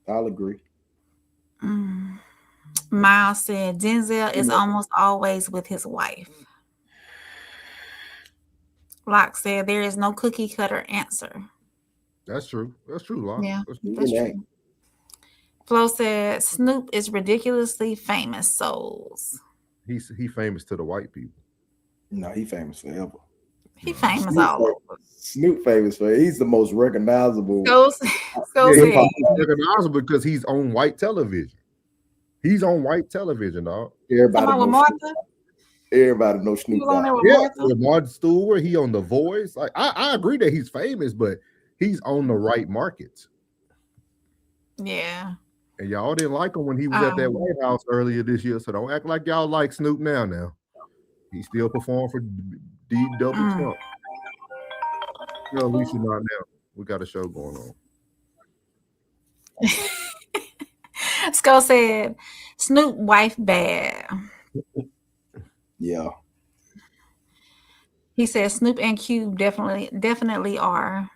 I'll agree. Miles said Denzel is almost always with his wife. Locke said there is no cookie cutter answer. That's true. That's true, Locke. Yeah, that's true. Flo said Snoop is ridiculously famous. Souls. He famous to the white people. No, he famous forever. He famous all over. Snoop famous for he's the most recognizable. He's recognizable because he's on white television. He's on white television, dog. Everybody knows Snoop. With Martha Stewart, he on The Voice. Like I agree that he's famous, but he's on the right markets. Yeah. And y'all didn't like him when he was at that White House earlier this year, so don't act like y'all like Snoop now. He still performed for D Double Trump. No, at least not now. We got a show going on. Skull said, Snoop wife bad. Yeah. He said Snoop and Cube definitely are.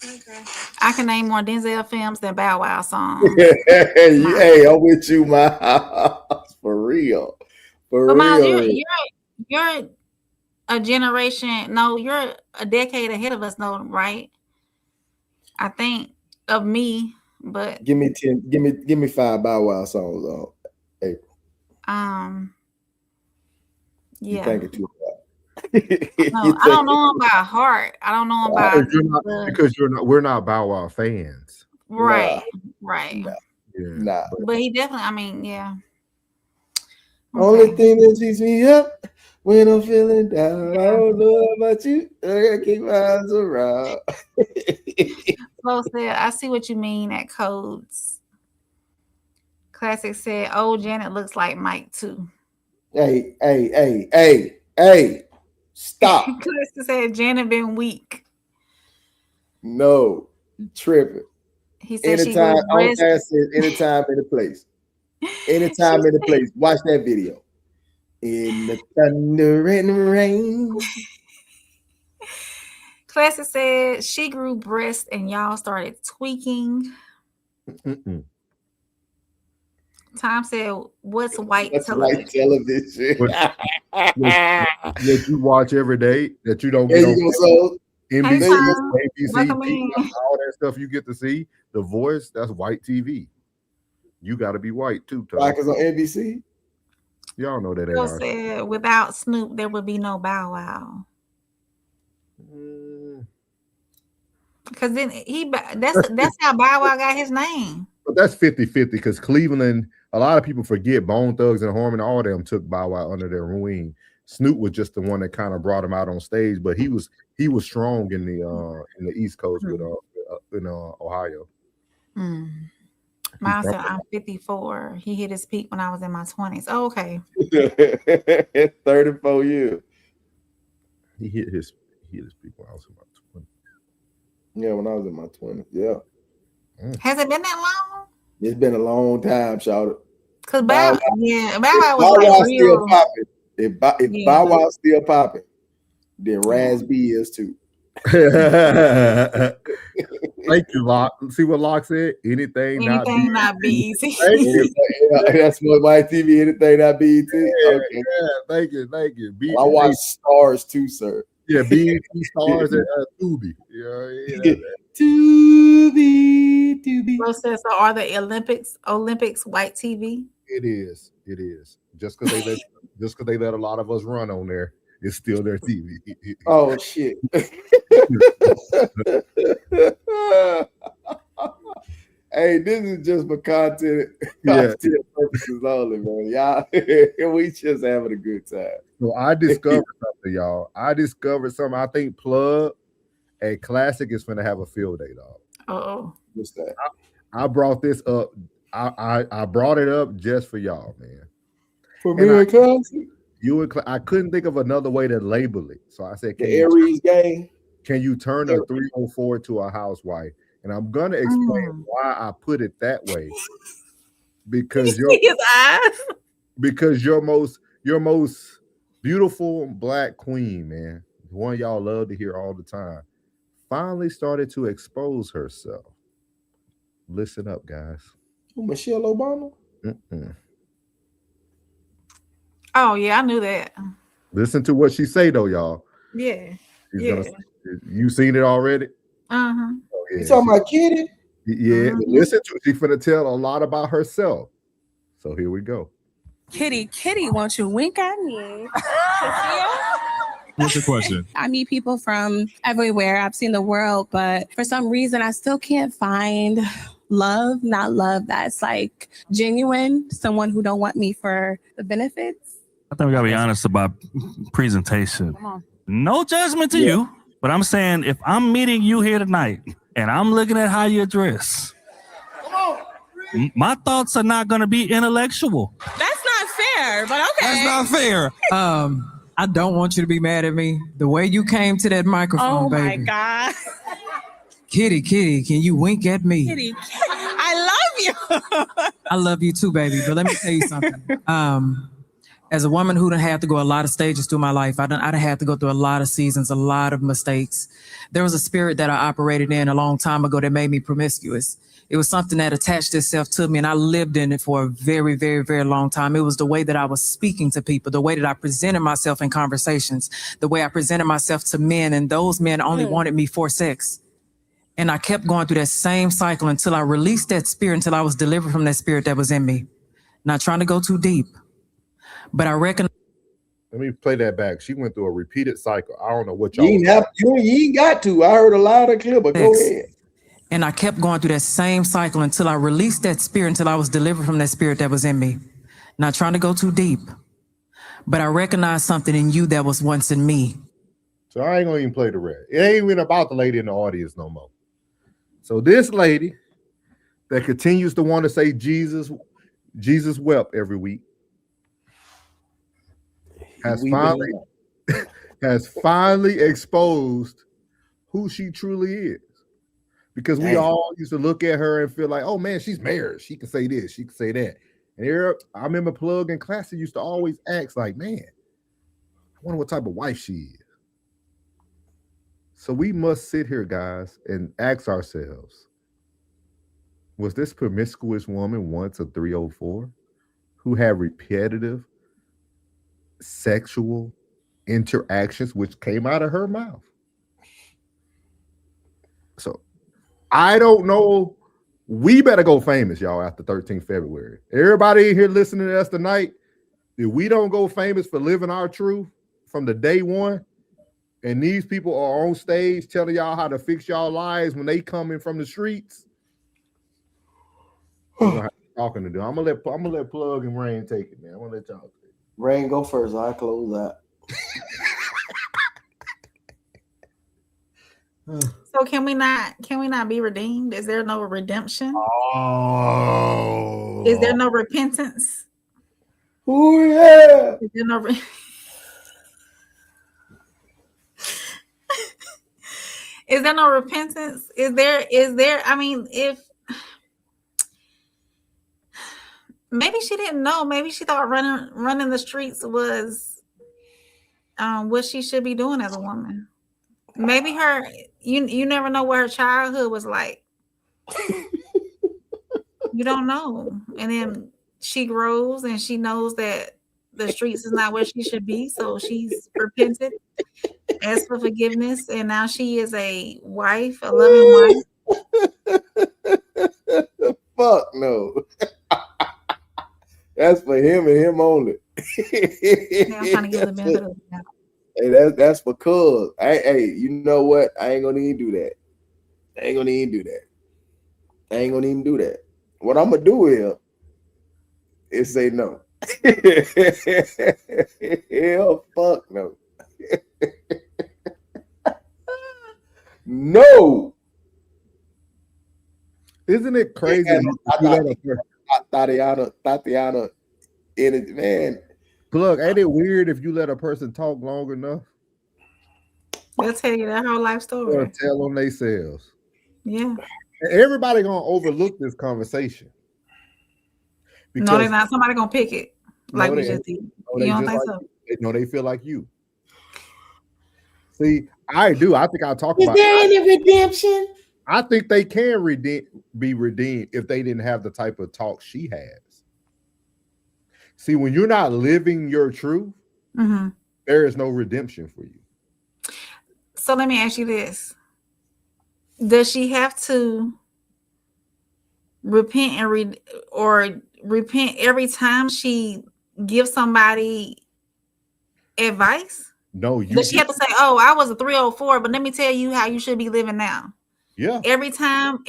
Okay. I can name more Denzel films than Bow Wow songs. Hey, I'm with you, Miles. For real. But Miles, you're a generation. No, you're a decade ahead of us, though, right? I think of me, but give me 5 Bow Wow songs on April. Yeah. You think it too hard. No, I don't know him by heart. I don't know him by because we're not Bow Wow fans. Right. Right. Nah. But he definitely, I mean, yeah. Okay. Only thing that keeps me up when I'm feeling down. I don't know about you. I gotta keep my eyes around. Flo said, I see what you mean at Codes. Classic said, oh, Janet looks like Mike too. Hey. Stop. Classic said, Janet been weak. No, tripping. He said anytime in the place. Anytime in the place. Watch that video. In the thunder and rain. Classic said she grew breasts and y'all started tweaking. Tom said, what's white television? White television. What you watch every day that you don't get on NBC, ABC, all that stuff you get to see. The Voice, that's white TV. You got to be white too. Like it's on NBC. Y'all know that. Phil said, without Snoop, there would be no Bow Wow. Because then that's how Bow Wow got his name. But that's 50-50 because Cleveland, a lot of people forget Bone Thugs and Harmony, all of them took Bow Wow under their wing. Snoop was just the one that kind of brought him out on stage, but he was strong in the East Coast with in Ohio. Miles said, I'm 54. He hit his peak when I was in my 20s. Oh, okay. 34 years. He hit his peak when I was in my 20s. Yeah, when I was in my 20s. Yeah. Has it been that long? It's been a long time, shout it. Because Bow Wow was like still popping. If Bow Wow still popping, then Raz B is too. Thank you, Locke. See what Locke said? Anything not BET. That's what my TV. Anything not BET. Okay. Thank you. I watch Stars too, sir. Yeah, BET Stars and Tubi. Yeah. Tubi. So are the Olympics white TV? It is. Just because they let a lot of us run on there, it's still their TV. Oh shit. Hey, this is just for content purposes only, man. Y'all, we just having a good time. So I discovered something, y'all. I think Plug and Classic is gonna have a field day, dog. Oh, what's that? I brought this up. I brought it up just for y'all, man. For me and Classic. I couldn't think of another way to label it, so I said, Aries game. Can you turn a 304 to a housewife? And I'm gonna explain why I put it that way. Because your most beautiful black queen, man, the one y'all love to hear all the time, finally started to expose herself. Listen up, guys. Michelle Obama. Oh yeah, I knew that. Listen to what she say though, y'all. Yeah. You seen it already? Uh-huh. Oh, yeah. You talking about Kitty? Yeah. Listen to it. She's gonna tell a lot about herself. So here we go. Kitty, won't you wink at me? What's your question? I meet people from everywhere. I've seen the world, but for some reason, I still can't find not love that's like genuine. Someone who don't want me for the benefits. I think we gotta be honest about presentation. Come on. No judgment to you, but I'm saying if I'm meeting you here tonight and I'm looking at how you dress, my thoughts are not gonna be intellectual. That's not fair, but okay. That's not fair. I don't want you to be mad at me. The way you came to that microphone, baby. Oh my God. Kitty, can you wink at me? Kitty, I love you. I love you too, baby. But let me tell you something. As a woman who done had to go a lot of stages through my life, I done had to go through a lot of seasons, a lot of mistakes. There was a spirit that I operated in a long time ago that made me promiscuous. It was something that attached itself to me, and I lived in it for a very, very, very long time. It was the way that I was speaking to people, the way that I presented myself in conversations, the way I presented myself to men, and those men only wanted me for sex. And I kept going through that same cycle until I released that spirit, until I was delivered from that spirit that was in me. Not trying to go too deep, but I reckon. Let me play that back. She went through a repeated cycle. I don't know what You y'all. ain't got to. I heard a lot of clip, but go ahead. And I kept going through that same cycle until I released that spirit, until I was delivered from that spirit that was in me. Not trying to go too deep, but I recognized something in you that was once in me. So I ain't gonna even play the rest. It ain't even about the lady in the audience no more. So this lady that continues to want to say Jesus wept every week has finally exposed who she truly is. Because we all used to look at her and feel like, oh man, she's married. She can say this, she can say that. And here, I remember Plug in class, used to always ask, like, man, I wonder what type of wife she is. So we must sit here, guys, and ask ourselves, was this promiscuous woman once a 304 who had repetitive sexual interactions which came out of her mouth? So I don't know. We better go famous, y'all, after 13th February. Everybody in here listening to us tonight, if we don't go famous for living our truth from the day one, and these people are on stage telling y'all how to fix y'all lives when they coming from the streets, we're gonna have talking to do. I'm gonna let Plug and Rain take it, man. I'm gonna let y'all take it. Rain, go first. I'll close that. So can we not be redeemed? Is there no redemption? Oh, is there no repentance? Oh yeah. Is there no is there no repentance? Is there? I mean, if maybe she didn't know, maybe she thought running the streets was what she should be doing as a woman. Maybe you never know what her childhood was like. You don't know. And then she grows and she knows that the streets is not where she should be. So she's repented, asked for forgiveness, and now she is a wife, a loving wife. Fuck no. That's for him and him only. Yeah, I'm trying to give the benefit of the doubt. Hey, that's for cuz. Hey, you know what? I ain't gonna even do that. I ain't gonna even do that. What I'm gonna do is say no. Hell, fuck no. No. Isn't it crazy? Tatiana, in it, man. Plug, ain't it weird if you let a person talk long enough? They'll tell you their whole life story. They'll tell on themselves. Yeah. Everybody gonna overlook this conversation. No, they're not. Somebody gonna pick it. Like we just did. You don't think so? They feel like you. See, I do. I think I'll talk about. Is there any redemption? I think they can be redeemed if they didn't have the type of talk she has. See, when you're not living your truth, there is no redemption for you. So let me ask you this. Does she have to repent repent every time she gives somebody advice? No, does she have to say, "Oh, I was a 304, but let me tell you how you should be living now"? Yeah. Every time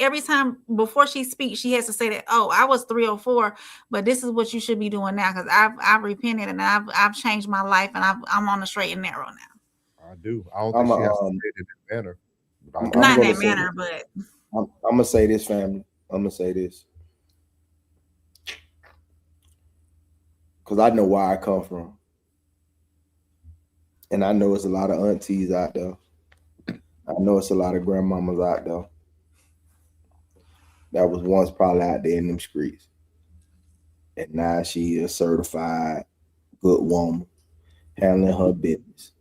before she speaks, she has to say that, "Oh, I was 304, but this is what you should be doing now because I've repented and I've changed my life and I'm on the straight and narrow now." I do. I don't think she has to say it in that manner. Not in that manner, but I'm gonna say this, family. I'm gonna say this because I know where I come from, and I know it's a lot of aunties out there. I know it's a lot of grandmamas out there. that was once probably out there in them streets. And now she is a certified good woman, handling her business.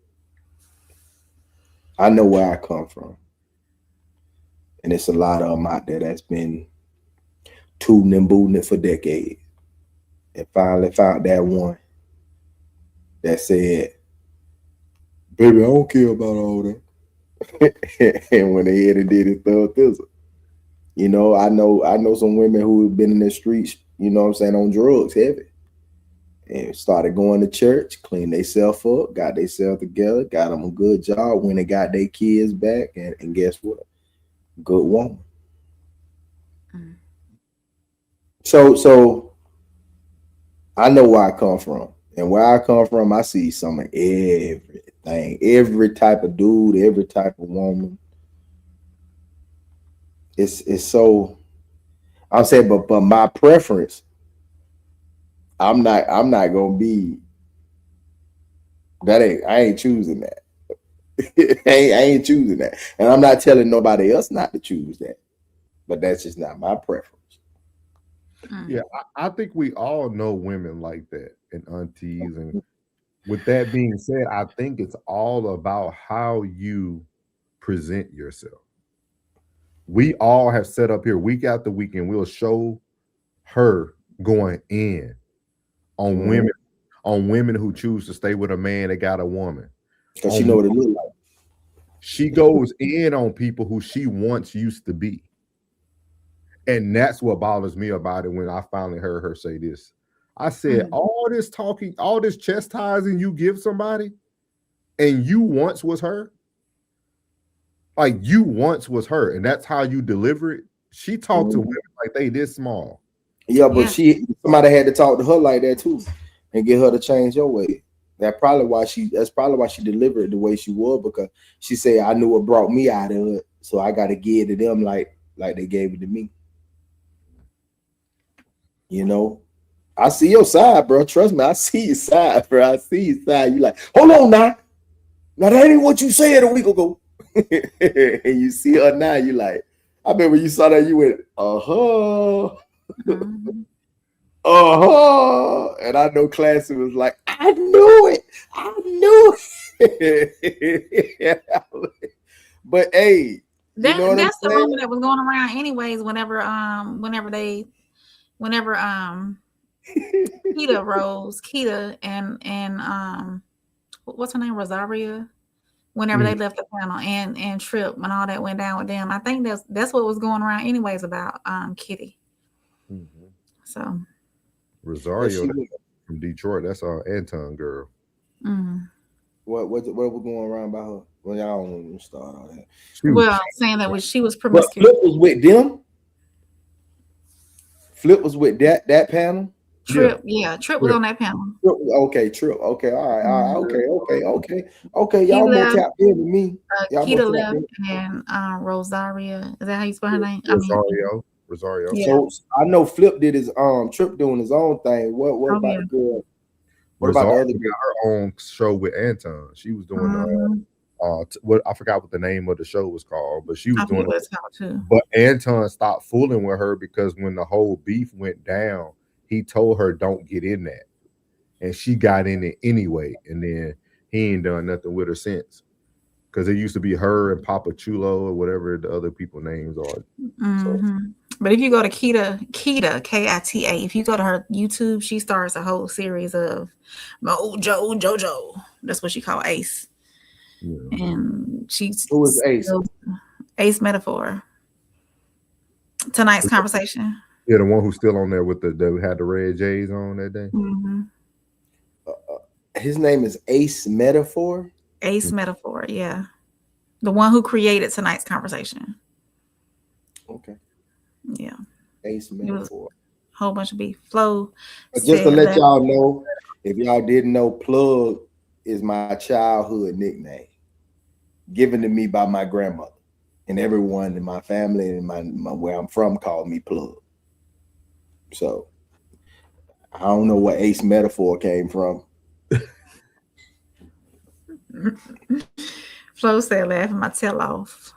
I know where I come from. And it's a lot of them out there that's been tooting and booting it for decades. And finally found that one that said, baby, I don't care about all that. And when they hit and did it, thug thizzle. You know, I know some women who have been in the streets, you know what I'm saying, on drugs heavy. And started going to church, cleaned themselves up, got themselves together, got them a good job, went and got their kids back, and guess what? Good woman. Mm. So I know where I come from. And where I come from, I see some of everything, every type of dude, every type of woman. It's so, I'm saying, but my preference, I'm not gonna be that. I ain't choosing that. I ain't choosing that, and I'm not telling nobody else not to choose that. But that's just not my preference. Yeah, I think we all know women like that and aunties. And with that being said, I think it's all about how you present yourself. We all have set up here week after week, and we'll show her going in on women who choose to stay with a man that got a woman. Because she know what it looks like. She goes in on people who she once used to be. And that's what bothers me about it when I finally heard her say this. I said, all this talking, all this chastising you give somebody, and you once was her. Like, you once was her, and that's how you deliver it. She talked to women like they this small. Yeah, but somebody had to talk to her like that too, and get her to change your way. That's probably why she delivered it the way she was, because she said, I knew what brought me out of it, so I got to give it to them like they gave it to me. You know, I see your side, bro. Trust me, I see your side, bro. I see your side. You like, hold on now. Now that ain't what you said a week ago. And you see her now, you like, I bet when you saw that, you went, and I know Classy was like, I knew it. But hey, that's the rumor that was going around anyways. Whenever Keita and what's her name, Rosaria, whenever they left the panel, and Trip and all that went down with them. I think that's what was going around anyways about Kitty. So Rosario from Detroit, that's our Anton girl. What was going around about her? Well, y'all don't even start all that. Saying that she was promiscuous. Flip was with them. Flip was with that panel. Trip, Trip was on that panel. Okay, Trip. Okay, all right. Okay. Y'all more tapped in with me. Keita left and Rosaria. Is that how you spell her name? Rosario. Yeah. So I know Flip did his Trip doing his own thing. What about the girl? What about the other girl? Her own show with Anton. She was doing what I forgot what the name of the show was called, but she was doing it too. But Anton stopped fooling with her because when the whole beef went down, he told her don't get in that, and she got in it anyway. And then he ain't done nothing with her since, because it used to be her and Papa Chulo or whatever the other people names are. But if you go to Keita, Kita, if you go to her YouTube, she starts a whole series of JoJo. That's what she called Ace. Yeah. And she's who was Ace? Ace Metaphor. Tonight's conversation. Yeah, the one who's still on there with that had the red J's on that day. His name is Ace Metaphor. Ace Metaphor, yeah. The one who created tonight's conversation. Okay. Yeah. Ace Metaphor. A whole bunch of beef. Flo. Just to let y'all know, if y'all didn't know, Plug is my childhood nickname, given to me by my grandmother, and everyone in my family and my where I'm from called me Plug. So I don't know where Ace Metaphor came from. Flo said, laughing my tail off.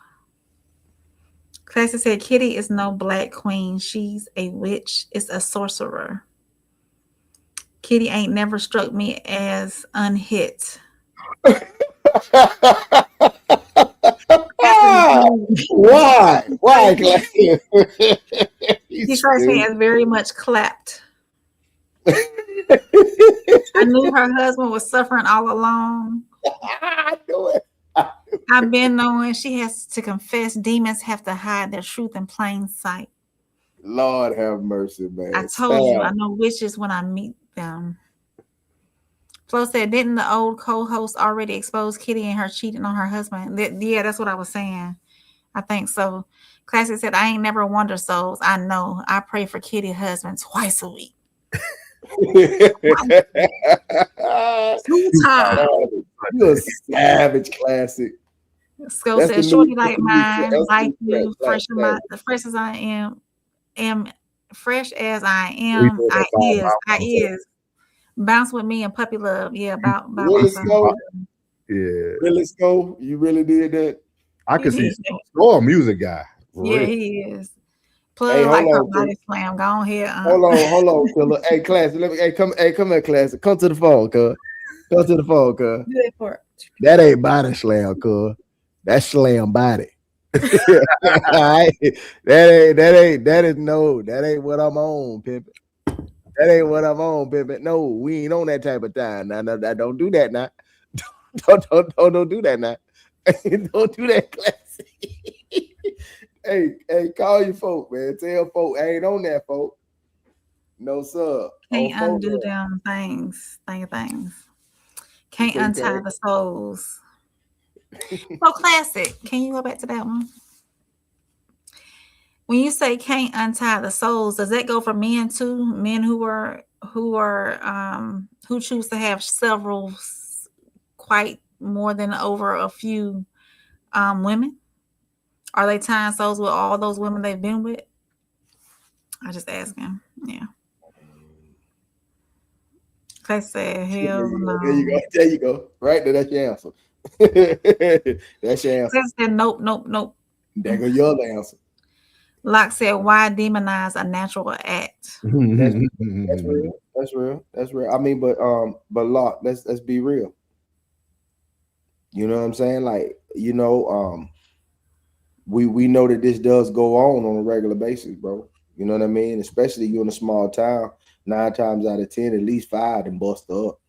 Classy said, Kitty is no black queen. She's a witch. It's a sorcerer. Kitty ain't never struck me as unhit. Why? Why, Classy? He strikes me as very much clapped. I knew her husband was suffering all along. I knew it. I've been knowing she has to confess. Demons have to hide their truth in plain sight. Lord have mercy, man. I told you, I know witches when I meet them. Flo said, didn't the old co-host already expose Kitty and her cheating on her husband? Yeah, that's what I was saying. I think so. Classic said, I ain't never wonder souls. I know. I pray for Kitty husband twice a week. 2 times. You're a savage, Classic. Skull said, shorty like mine, like you, fresh as I am fresh as I am. I is. Bounce with me and puppy love. Yeah, about really myself. Yeah. Really, Skull? You really did that? I could see Skull, music guy. Yeah, real. he is. Plug like her body slam. Go ahead. Hold on, killer. Hey, Classic. Come here, Classic. Come to the phone, cuz. Come to the phone, cuz. Do that part. That ain't body slam, cuz. That's slam body. That ain't what I'm on, pimp. That ain't what I'm on, pimp. No, we ain't on that type of time. Now, don't do that now. Don't do that now. Don't do that, Classic. Hey, call your folk, man. Tell folk I ain't on that, folk. No, sir. Can't undo them things. Can't untie the souls. So Classic. Can you go back to that one? When you say can't untie the souls, does that go for men too? Men who choose to have several, quite more than over a few women? Are they tying souls with all those women they've been with? I just ask him. Yeah. Clay said, hell no. There you go. Right there, that's your answer. That's your answer. Clay said, nope. There go your answer. Locke said, why demonize a natural act? That's real. I mean, but Locke, let's be real. You know what I'm saying? Like, you know, we know that this does go on a regular basis, bro. You know what I mean? Especially you in a small town, 9 times out of 10, at least 5 and bust up.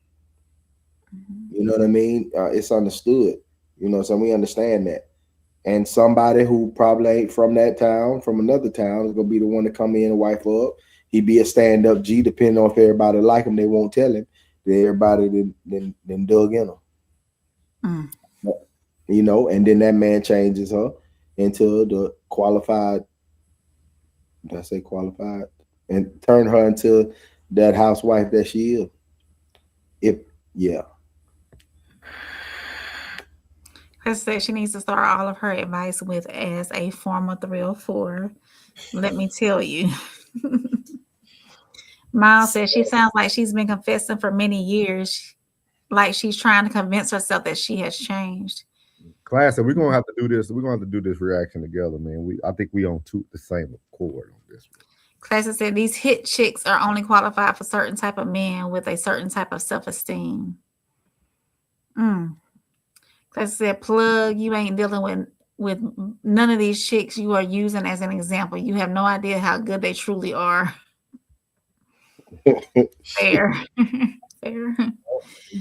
You know what I mean? It's understood. You know, so we understand that. And somebody who probably ain't from that town, from another town, is gonna be the one to come in and wife her up. He be a stand-up G, depending on if everybody like him, they won't tell him. Everybody then dug in him. You know, and then that man changes her into the qualified. Did I say qualified? And turn her into that housewife that she is. Chris said she needs to start all of her advice with as a former 304. Let me tell you. Miles said she sounds like she's been confessing for many years, like she's trying to convince herself that she has changed. Class, we're gonna have to do this. We're gonna have to do this reaction together, man. I think we on the same accord on this. Class said these hit chicks are only qualified for certain type of men with a certain type of self-esteem. Class said, plug, you ain't dealing with none of these chicks you are using as an example. You have no idea how good they truly are. Fair.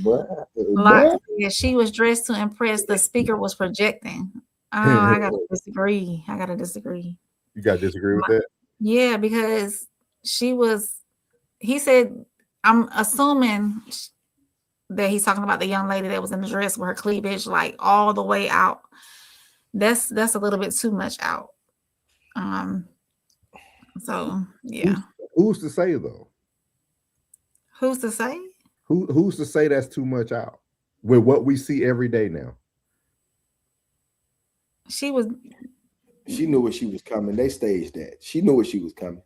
Locke said she was dressed to impress. The speaker was projecting. Oh, I gotta disagree. You gotta disagree with that? Yeah, because he said, I'm assuming that he's talking about the young lady that was in the dress with her cleavage like all the way out. That's a little bit too much out. So yeah. Who's to say though? Who's to say? Who's to say that's too much out with what we see every day now? She knew what she was coming. They staged that. She knew what she was coming.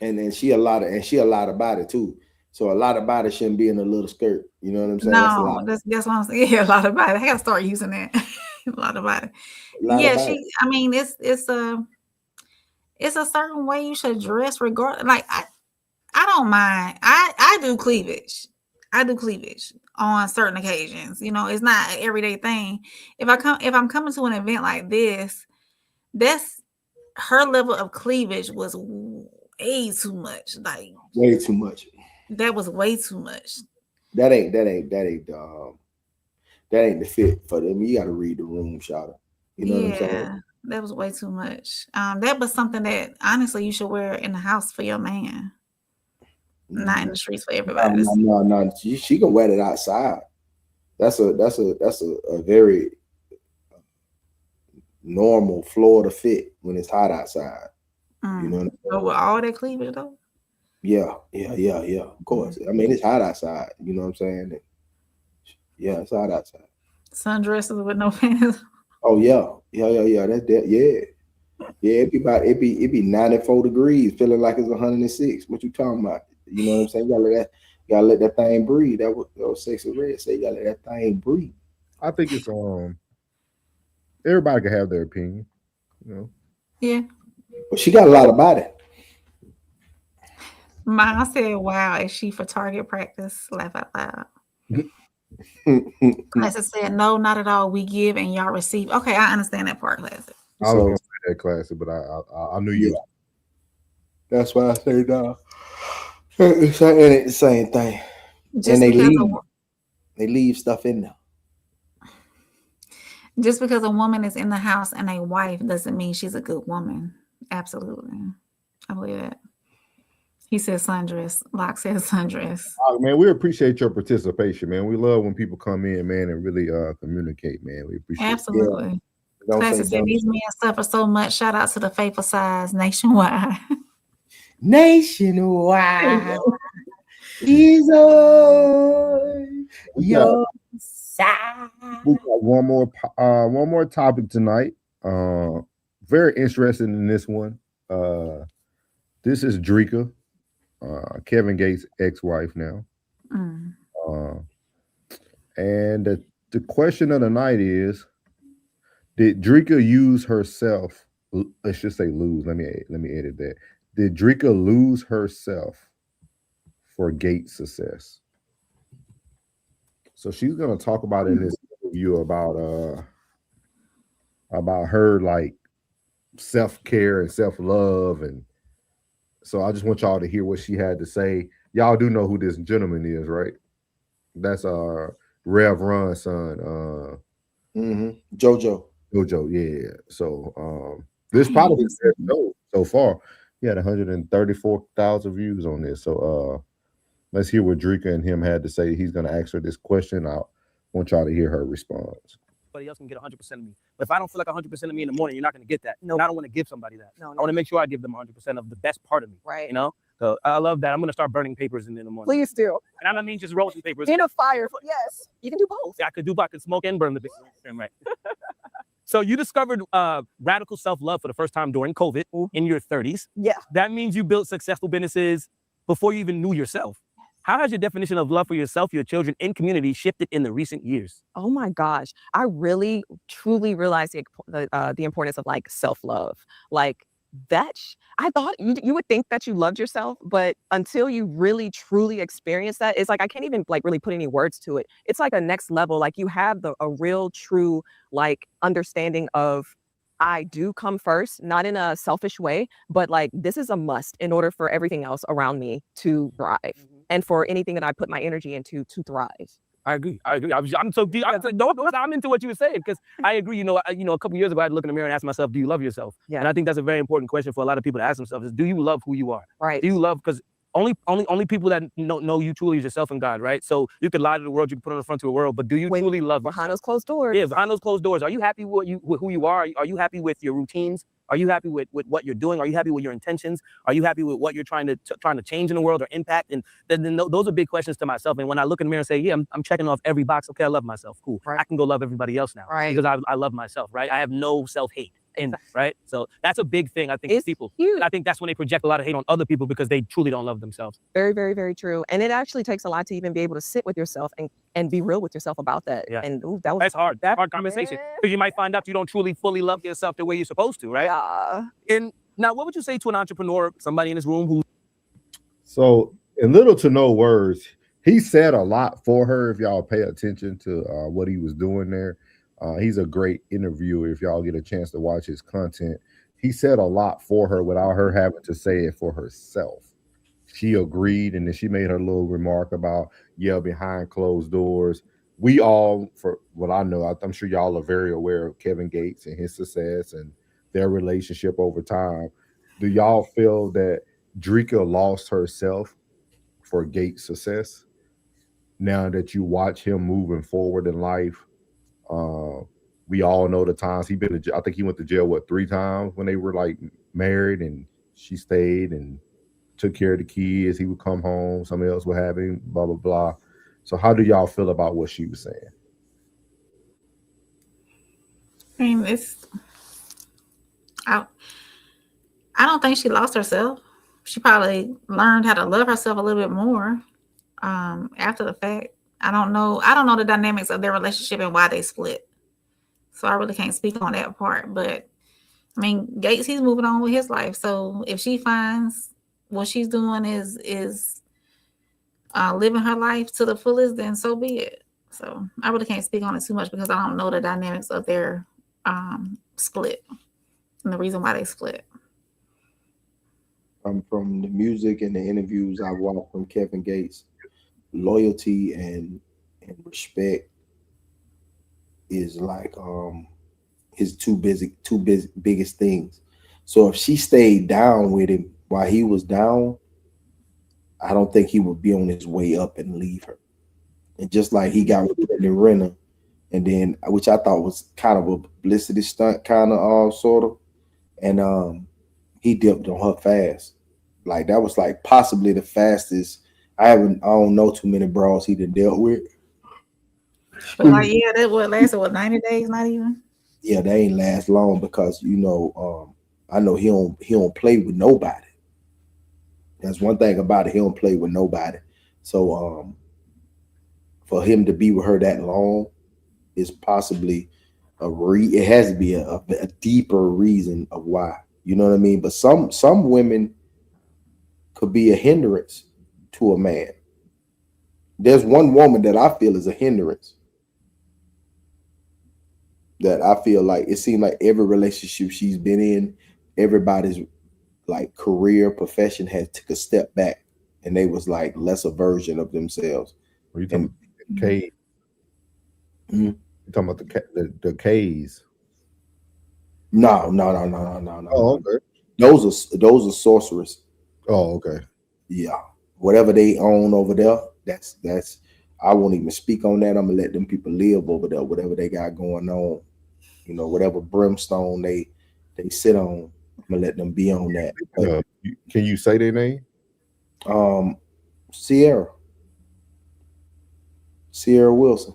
And then she a lot about it too. So a lot about it shouldn't be in a little skirt. You know what I'm saying? No, that's what I'm saying. Yeah, a lot about it. I gotta start using that. A lot about it. A lot Yeah, about it. I mean, it's a certain way you should dress regardless. Like I don't mind. I do cleavage. I do cleavage on certain occasions. You know, it's not an everyday thing. If I'm coming to an event like this, that's her level of cleavage was way too much. Like Way too much. that was way too much. That ain't the fit for them. You got to read the room, shout out. You know what I'm saying? Yeah, that was way too much. That was something that honestly you should wear in the house for your man, not in the streets for everybody. No. She can wear it outside. That's a very normal Florida fit when it's hot outside. You know what I'm saying? But with all that cleavage though. Yeah. Of course. I mean, it's hot outside. You know what I'm saying? Yeah, it's hot outside. Sundresses with no pants. Oh yeah. That's that. Yeah. It be 94 degrees, feeling like it's 106. What you talking about? You know what I'm saying? You gotta let that thing breathe. That was Sexy Red say. You gotta let that thing breathe. I think it's everybody can have their opinion, you know. Yeah. But she got a lot about it. Mine said, "Wow, is she for target practice?" Laugh out loud. Classic said, "No, not at all. We give and y'all receive." Okay, I understand that part, Classic. I was gonna say that, Classic, but I knew you. That's why I say no. It ain't the same thing. Just and they leave stuff in there. Just because a woman is in the house and a wife doesn't mean she's a good woman. Absolutely, I believe that. He said sundress. Locke said sundress. Oh, man, we appreciate your participation, man. We love when people come in, man, and really communicate, man. We appreciate Absolutely. it. Classic said these men suffer so much. Shout out to the faithful size nationwide. Nationwide is on your side. We got one more topic tonight. Very interested in this one. This is Dreka, Kevin Gates' ex-wife now. And the question of the night is, did Dreka use herself? Let's just say lose. Let me edit that. Did Dreka lose herself for Gates' success? So she's gonna talk about in this interview about her like self-care and self-love, and so I just want y'all to hear what she had to say. Y'all do know who this gentleman is, right? That's Rev Run's son. JoJo, yeah. So this probably his best show so far. He had 134,000 views on this. So let's hear what Dreka and him had to say. He's gonna ask her this question. I want y'all to hear her response. Somebody else can get 100% of me. But if I don't feel like 100% of me in the morning, you're not going to get that. No, I don't want to give somebody that. No. I want to make sure I give them 100% of the best part of me. Right. You know? So I love that. I'm going to start burning papers in the morning. Please do. And I don't mean just roasting papers. In a fire. Yes. You can do both. Yeah, I could smoke and burn the papers. Right. So you discovered radical self-love for the first time during COVID in your 30s. Yeah. That means you built successful businesses before you even knew yourself. How has your definition of love for yourself, your children, and community shifted in the recent years? Oh my gosh. I really, truly realized the importance of like self-love. Like I thought you would think that you loved yourself, but until you really, truly experience that, it's like, I can't even like really put any words to it. It's like a next level. Like you have a real, true, like understanding of I do come first, not in a selfish way, but like this is a must in order for everything else around me to thrive and for anything that I put my energy into to thrive. I agree. I'm so deep. I'm into what you were saying because I agree. You know, a couple years ago, I had to look in the mirror and ask myself, "Do you love yourself?" Yeah. And I think that's a very important question for a lot of people to ask themselves: is do you love who you are? Right. Do you love? Because only people that know you truly is yourself and God, right? So you could lie to the world, you can put on the front of the world, but do you truly love behind those closed doors? Yeah, behind those closed doors. Are you happy with who you are? Are you happy with your routines? Are you happy with what you're doing? Are you happy with your intentions? Are you happy with what you're trying to change in the world or impact? And then those are big questions to myself. And when I look in the mirror and say, yeah, I'm checking off every box. Okay, I love myself. Cool. Right. I can go love everybody else now. Right. Because I love myself. Right. I have no self-hate. in that, right? So that's a big thing, I think, It's for people. huge. And I think that's when they project a lot of hate on other people because they truly don't love themselves. Very, very, very true. And it actually takes a lot to even be able to sit with yourself and be real with yourself about that. Yeah. And ooh, that was That's hard. That's hard conversation. Because you might find out you don't truly fully love yourself the way you're supposed to, right? Yeah. And now, what would you say to an entrepreneur, somebody in this room who... So, in little to no words, he said a lot for her. If y'all pay attention to what he was doing there, he's a great interviewer. If y'all get a chance to watch his content, he said a lot for her without her having to say it for herself. She agreed, and then she made her little remark about, yeah, behind closed doors. We all, for what I know, I'm sure y'all are very aware of Kevin Gates and his success and their relationship over time. Do y'all feel that Dreka lost herself for Gates' success? Now that you watch him moving forward in life, we all know the times he been. I think he went to jail 3 times when they were like married, and she stayed and took care of the kids. He would come home, somebody else would have him, blah blah blah. So how do y'all feel about what she was saying? I mean, I don't think she lost herself. She probably learned how to love herself a little bit more after the fact. I don't know the dynamics of their relationship and why they split. So I really can't speak on that part. But I mean, Gates, he's moving on with his life. So if she finds what she's doing is living her life to the fullest, then so be it. So I really can't speak on it too much because I don't know the dynamics of their split and the reason why they split. From the music and the interviews I watched from Kevin Gates, loyalty and respect is like his two biggest things. So if she stayed down with him while he was down, I don't think he would be on his way up and leave her. And just like he got with the Renner, and then which I thought was kind of a publicity stunt, kind of sort of, and he dipped on her fast. Like that was like possibly the fastest. I don't know too many bras he done dealt with. But like, yeah, that would lasted 90 days, not even. Yeah, they ain't last long because I know he don't play with nobody. That's one thing about it. He don't play with nobody. So for him to be with her that long is possibly it has to be a deeper reason of why. You know what I mean? But some women could be a hindrance to a man. There's one woman that I feel is a hindrance. That I feel like it seemed like every relationship she's been in, everybody's like career, profession has took a step back, and they was like lesser version of themselves. Are you talking about K? You talking about the K's? No. Oh, okay. Those are sorcerers. Oh, okay. Yeah, whatever they own over there, that's. I won't even speak on that. I'm gonna let them people live over there, whatever they got going on. Whatever brimstone they sit on, I'm gonna let them be on that. Can you say their name? Sierra Wilson.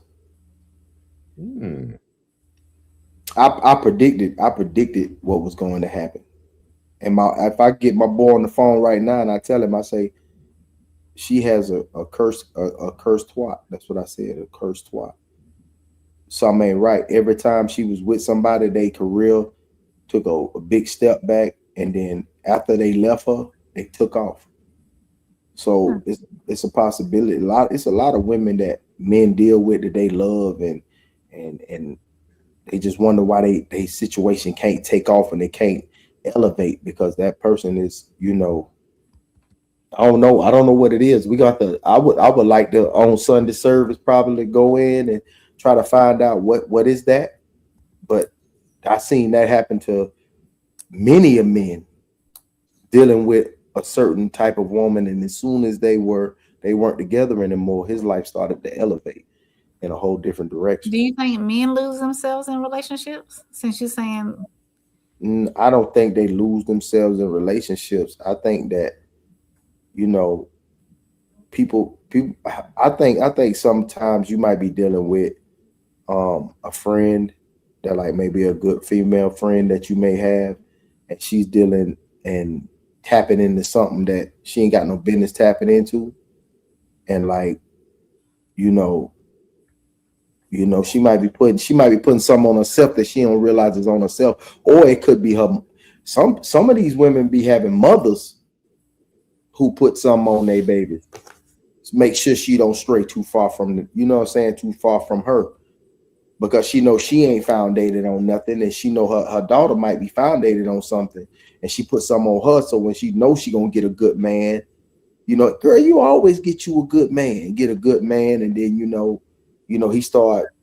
I predicted what was going to happen. And if I get my boy on the phone right now and I tell him, I say, she has a cursed twat. That's what I said, a cursed twat. So I mean, right, every time she was with somebody, their career took a big step back, and then after they left her, they took off. So it's a possibility. It's a lot of women that men deal with that they love, and they just wonder why they situation can't take off and they can't elevate, because that person is, I don't know what it is. I would like to on Sunday service probably go in and try to find out what is that. But I seen that happen to many of men dealing with a certain type of woman, and as soon as they weren't together anymore, his life started to elevate in a whole different direction. Do you think men lose themselves in relationships? Since you're saying, I don't think they lose themselves in relationships. I think that people. I think sometimes you might be dealing with a friend that like maybe a good female friend that you may have, and she's dealing and tapping into something that she ain't got no business tapping into, and like, you know, she might be putting something on herself that she don't realize is on herself, or it could be her. Some of these women be having mothers who put something on their babies. Make sure she don't stray too far from the, you know what I'm saying, too far from her, because she knows she ain't foundated on nothing, and she know her daughter might be foundated on something, and she put something on her. So when she knows she gonna get a good man, girl, you always get you a good man, and then he start,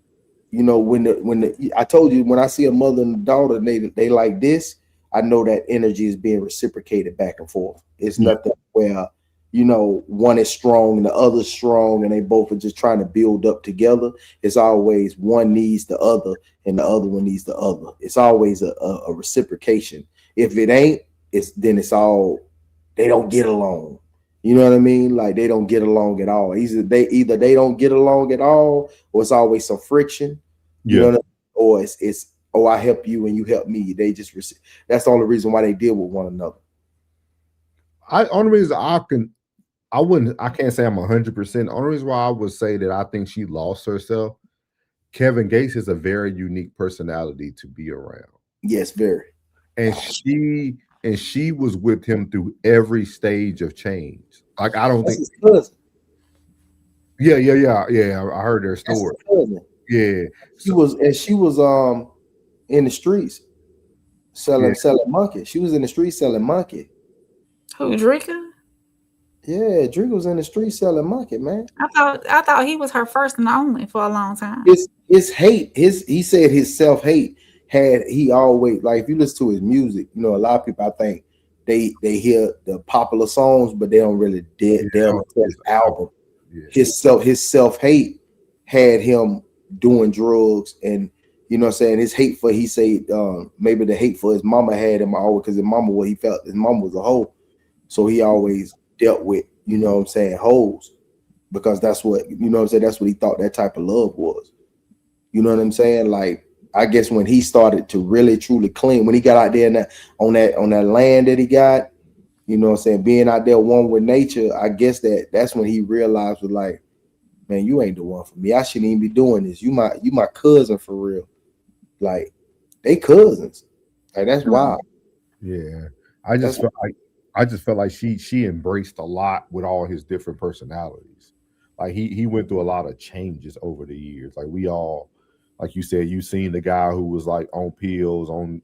when I told you, when I see a mother and a daughter and they like this, I know that energy is being reciprocated back and forth. It's nothing where one is strong and the other's strong and they both are just trying to build up together. It's always one needs the other and the other one needs the other. It's always a reciprocation. If it ain't, it's all, they don't get along. You know what I mean? Like, they don't get along at all. Either they don't get along at all, or it's always some friction. You know what I mean? Or it's I help you and you help me. They just that's the only reason why they deal with one another. Only reason I can't say I'm 100%. Only reason why I would say that I think she lost herself. Kevin Gates is a very unique personality to be around. Yes, very. And she was with him through every stage of change. Like, I don't think. Yeah. I heard their story. Yeah, she was in the streets selling monkey. She was in the streets selling monkey. Who, Dreka? Yeah, Dreka was in the street selling monkey, man. I thought he was her first and only for a long time. His hate, he said his self-hate he always, like, if you listen to his music, a lot of people, I think they hear the popular songs, but they don't really delve into his album. Yeah. His self-hate had him doing drugs, and his hate for, he said maybe the hate for his mama had him always, because his mama, what he felt, his mama was a hoe. So he always dealt with, hoes, because that's what, that's what he thought that type of love was. You know what I'm saying? Like, I guess when he started to really truly clean, when he got out there on that land that he got, being out there one with nature, I guess that's when he realized, was like, man, you ain't the one for me. I shouldn't even be doing this. You my cousin for real. Like, they cousins. Like, that's wild. Yeah. I just felt like she embraced a lot with all his different personalities. Like, he went through a lot of changes over the years. Like, we all, like you said, you seen the guy who was like on pills, on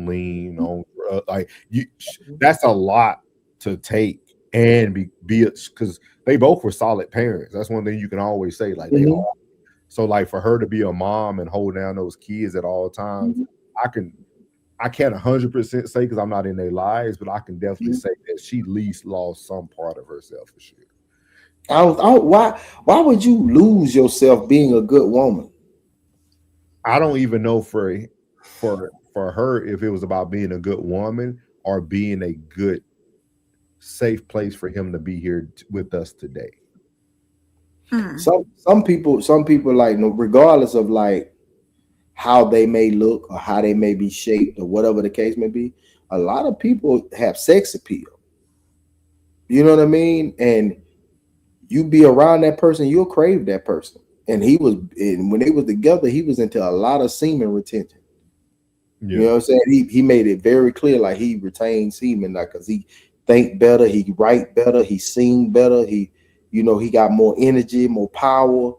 lean, on like, that's a lot to take and be because they both were solid parents. That's one thing you can always say. Like, they all. So, like, for her to be a mom and hold down those kids at all times, I can't 100% say because I'm not in their lives, but I can definitely say that she at least lost some part of herself for sure. Why would you lose yourself being a good woman? I don't even know for her if it was about being a good woman or being a good, safe place for him to be here with us today. Some people like, regardless of like how they may look or how they may be shaped or whatever the case may be, a lot of people have sex appeal. You know what I mean? And you be around that person, you'll crave that person. And when they was together, he was into a lot of semen retention. Yeah. You know what I'm saying? He made it very clear, like, he retained semen, like, because he think better, he write better, he sing better, he got more energy, more power.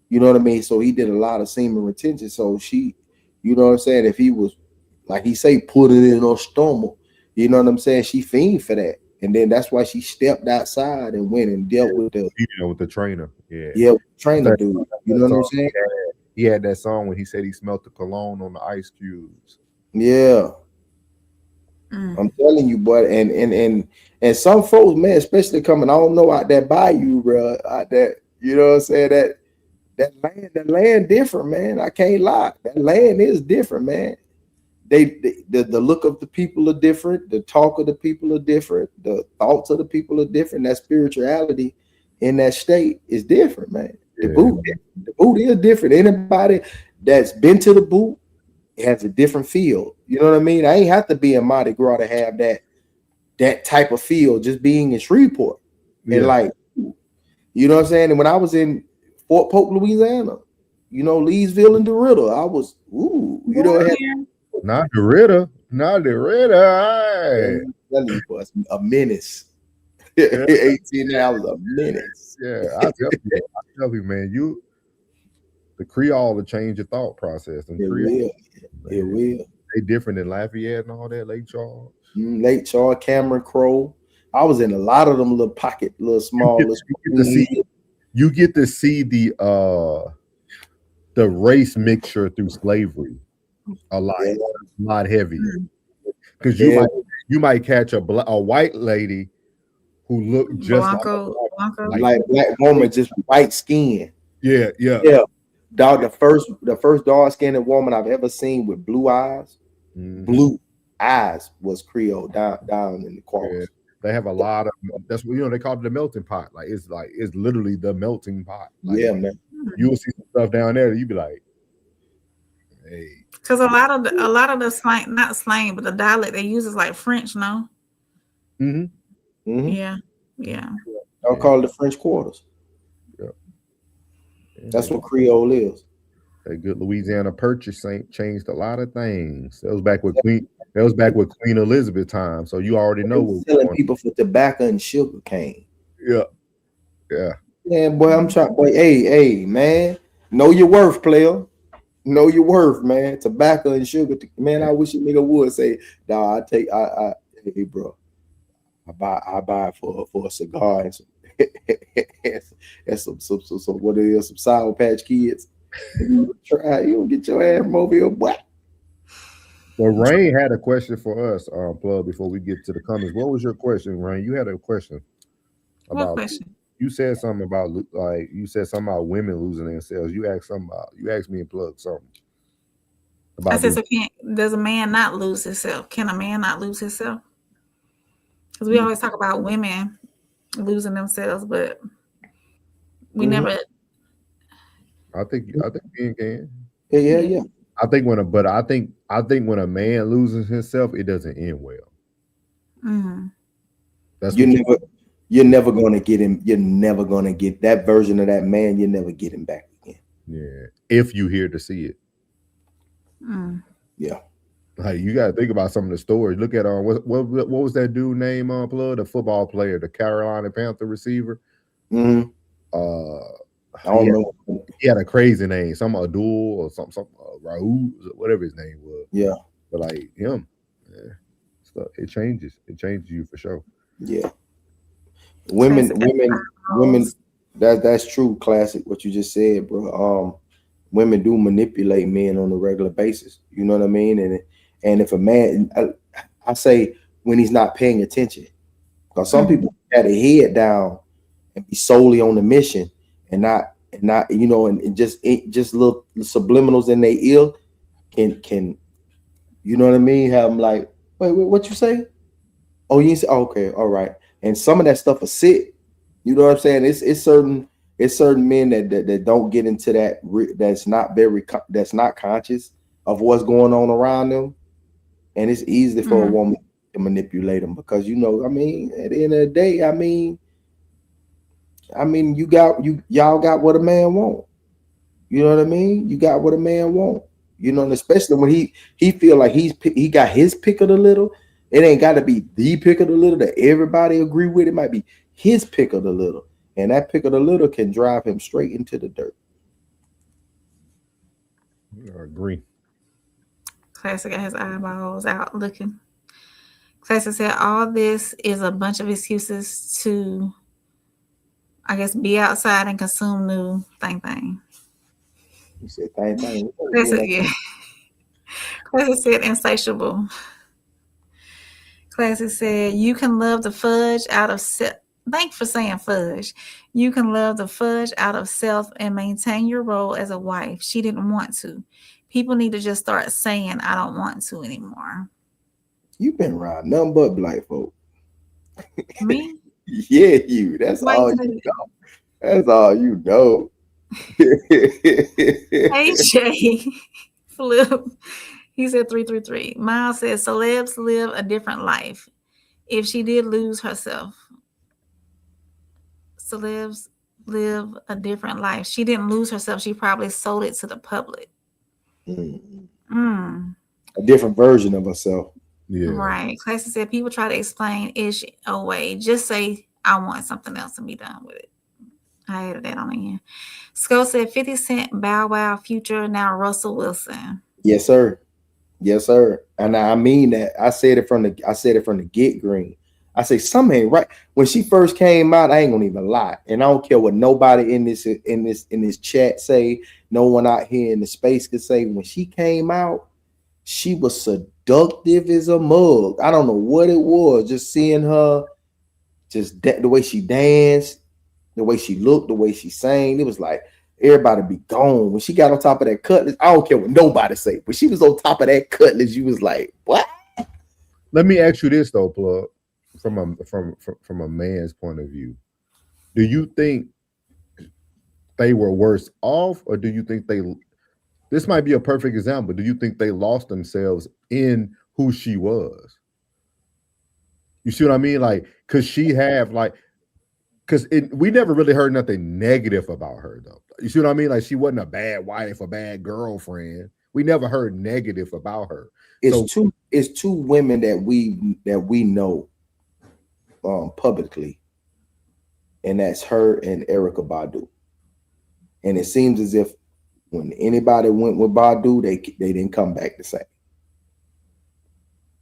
You know what I mean? So he did a lot of semen retention. So she, you know what I'm saying? If he was, like he say, put it in her stomach, you know what I'm saying? She fiend for that. And then that's why she stepped outside and went and dealt with with the trainer. Yeah, trainer dude. You know what I'm saying? He had that song when he said he smelled the cologne on the ice cubes. Yeah. I'm telling you, boy, and some folks, man, especially coming, I don't know, out there by you, bro, out there, you know what I'm saying? That land different, man. I can't lie. That land is different, man. The look of the people are different. The talk of the people are different. The thoughts of the people are different. That spirituality in that state is different, man. The boot is different. Anybody that's been to the boot has a different feel. You know what I mean? I ain't have to be in Mardi Gras to have that type of feel. Just being in Shreveport and like, you know what I'm saying. And when I was in Fort Polk, Louisiana, you know, Leesville and DeRidder, I was you know, not DeRidder, not DeRidder. A menace. 18 hours a menace. Yeah, I tell you, man, the Creole will change your thought process. And it Creole, will. They different than Lafayette and all that. Lake Charles, Lake Charles, Cameron Crow. I was in a lot of them little small. You get to see the race mixture through slavery a lot heavier, because you might catch a white lady who looked just like black woman, just white skin. Yeah. Dog, the first dark skinned woman I've ever seen with blue eyes, blue eyes was Creole down in the quarters. Yeah. They have a lot of, that's what, you know, they call it the melting pot. Like it's literally the melting pot. Like, yeah, man. You'll see some stuff down there that you be like, hey. Because a lot of the slang, not slang, but the dialect they use is like French, no? Yeah. I'll call it the French Quarters. Yeah. That's what Creole is. That good Louisiana Purchase changed a lot of things. That was back with Queen Elizabeth time. So you already know what selling people for tobacco and sugar cane. Yeah. Yeah, boy, I'm trying. Boy, hey, man, know your worth, player. Know your worth, man. Tobacco and sugar, man. I wish a nigga would say, "Nah, hey, bro, I buy it for a cigar and some and some what it is, some Sour Patch Kids." You don't get your ass mobile, boy. Well, Rain had a question for us, Plug, before we get to the comments. What was your question, Rain? You had a question. What question? You said something about women losing themselves. You asked me and Plug something. I said, so does a man not lose himself? Can a man not lose himself? Because we always talk about women losing themselves, but we never. I think men can. Yeah. I think when a man loses himself, it doesn't end well. Mm-hmm. That's you're never gonna get him. You're never gonna get that version of that man. You never get him back again. Yeah, if you here to see it. Yeah. Like you gotta think about some of the stories. Look at what was that dude name on Plug? The football player, the Carolina Panther receiver. I don't know. He had a crazy name, some Abdul or some Raul, whatever his name was. Yeah. But like him, stuff it changes. It changes you for sure. Yeah. Women. That's true. Classic. What you just said, bro. Women do manipulate men on a regular basis. You know what I mean? And if a man, I say when he's not paying attention, because some people had a head down and be solely on the mission and not you know, and just little subliminals in their ear can you know what I mean? Have them like, wait, what you say? Oh, you say, okay, all right. And some of that stuff is sick. You know what I'm saying? It's certain men that don't get into that, that's not conscious of what's going on around them, and it's easy for a woman to manipulate them because, you know, I mean, at the end of the day, I mean, y'all got what a man want. You know what I mean? You got what a man want. You know, and especially when he feel like he got his pick of the litter. It ain't got to be the pick of the litter that everybody agree with. It might be his pick of the litter, and that pick of the litter can drive him straight into the dirt. I agree. Classic got his eyeballs out looking. Classic said, all this is a bunch of excuses to, I guess, be outside and consume new thing. He said thing. Classic, yeah. Classic said insatiable. Classic said, you can love the fudge out of self. Thanks for saying fudge. You can love the fudge out of self and maintain your role as a wife. She didn't want to. People need to just start saying, I don't want to anymore. You've been around nothing but black folk. Me? Yeah, you. That's all you know. That's all you know. AJ Flip. He said 333. Miles says celebs live a different life. If she did lose herself, celebs live a different life. She didn't lose herself. She probably sold it to the public. A different version of herself. Yeah. Right. Classy said people try to explain ish away. Just say I want something else and be done with it. I added that on again. Skull said 50 Cent, Bow Wow, Future, now Russell Wilson. Yes, sir. Yes, sir. And I mean that. I said it from the get green. I say something ain't right. When she first came out, I ain't gonna even lie. And I don't care what nobody in this chat say, no one out here in the space could say. When she came out, she was seductive as a mug. I don't know what it was. Just seeing her, just the way she danced, the way she looked, the way she sang. It was like everybody be gone. When she got on top of that cutlass, I don't care what nobody say. When she was on top of that cutlass, you was like, what? Let me ask you this though, Plug, from a man's point of view. Do you think they were worse off, or do you think this might be a perfect example. Do you think they lost themselves in who she was? You see what I mean? Like, because we never really heard nothing negative about her, though. You see what I mean? Like, she wasn't a bad wife, a bad girlfriend. We never heard negative about her. It's two women that we know publicly, and that's her and Erykah Badu. And it seems as if when anybody went with Badu, they didn't come back the same.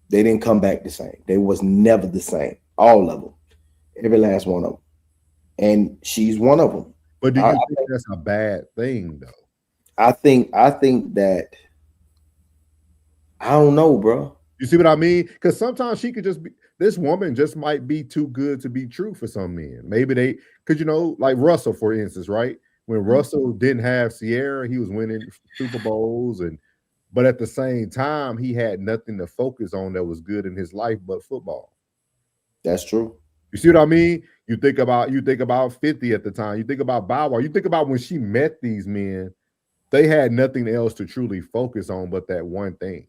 They didn't come back the same. They was never the same. All of them, every last one of them. And she's one of them. But do you think that's a bad thing, though? I think that, I don't know, bro. You see what I mean? Because sometimes she could just be, this woman just might be too good to be true for some men. Maybe because like Russell, for instance, right? When Russell didn't have Sierra, he was winning Super Bowls, but at the same time, he had nothing to focus on that was good in his life but football. That's true. You see what I mean? You think about 50 at the time. You think about Bow Wow. You think about when she met these men, they had nothing else to truly focus on but that one thing.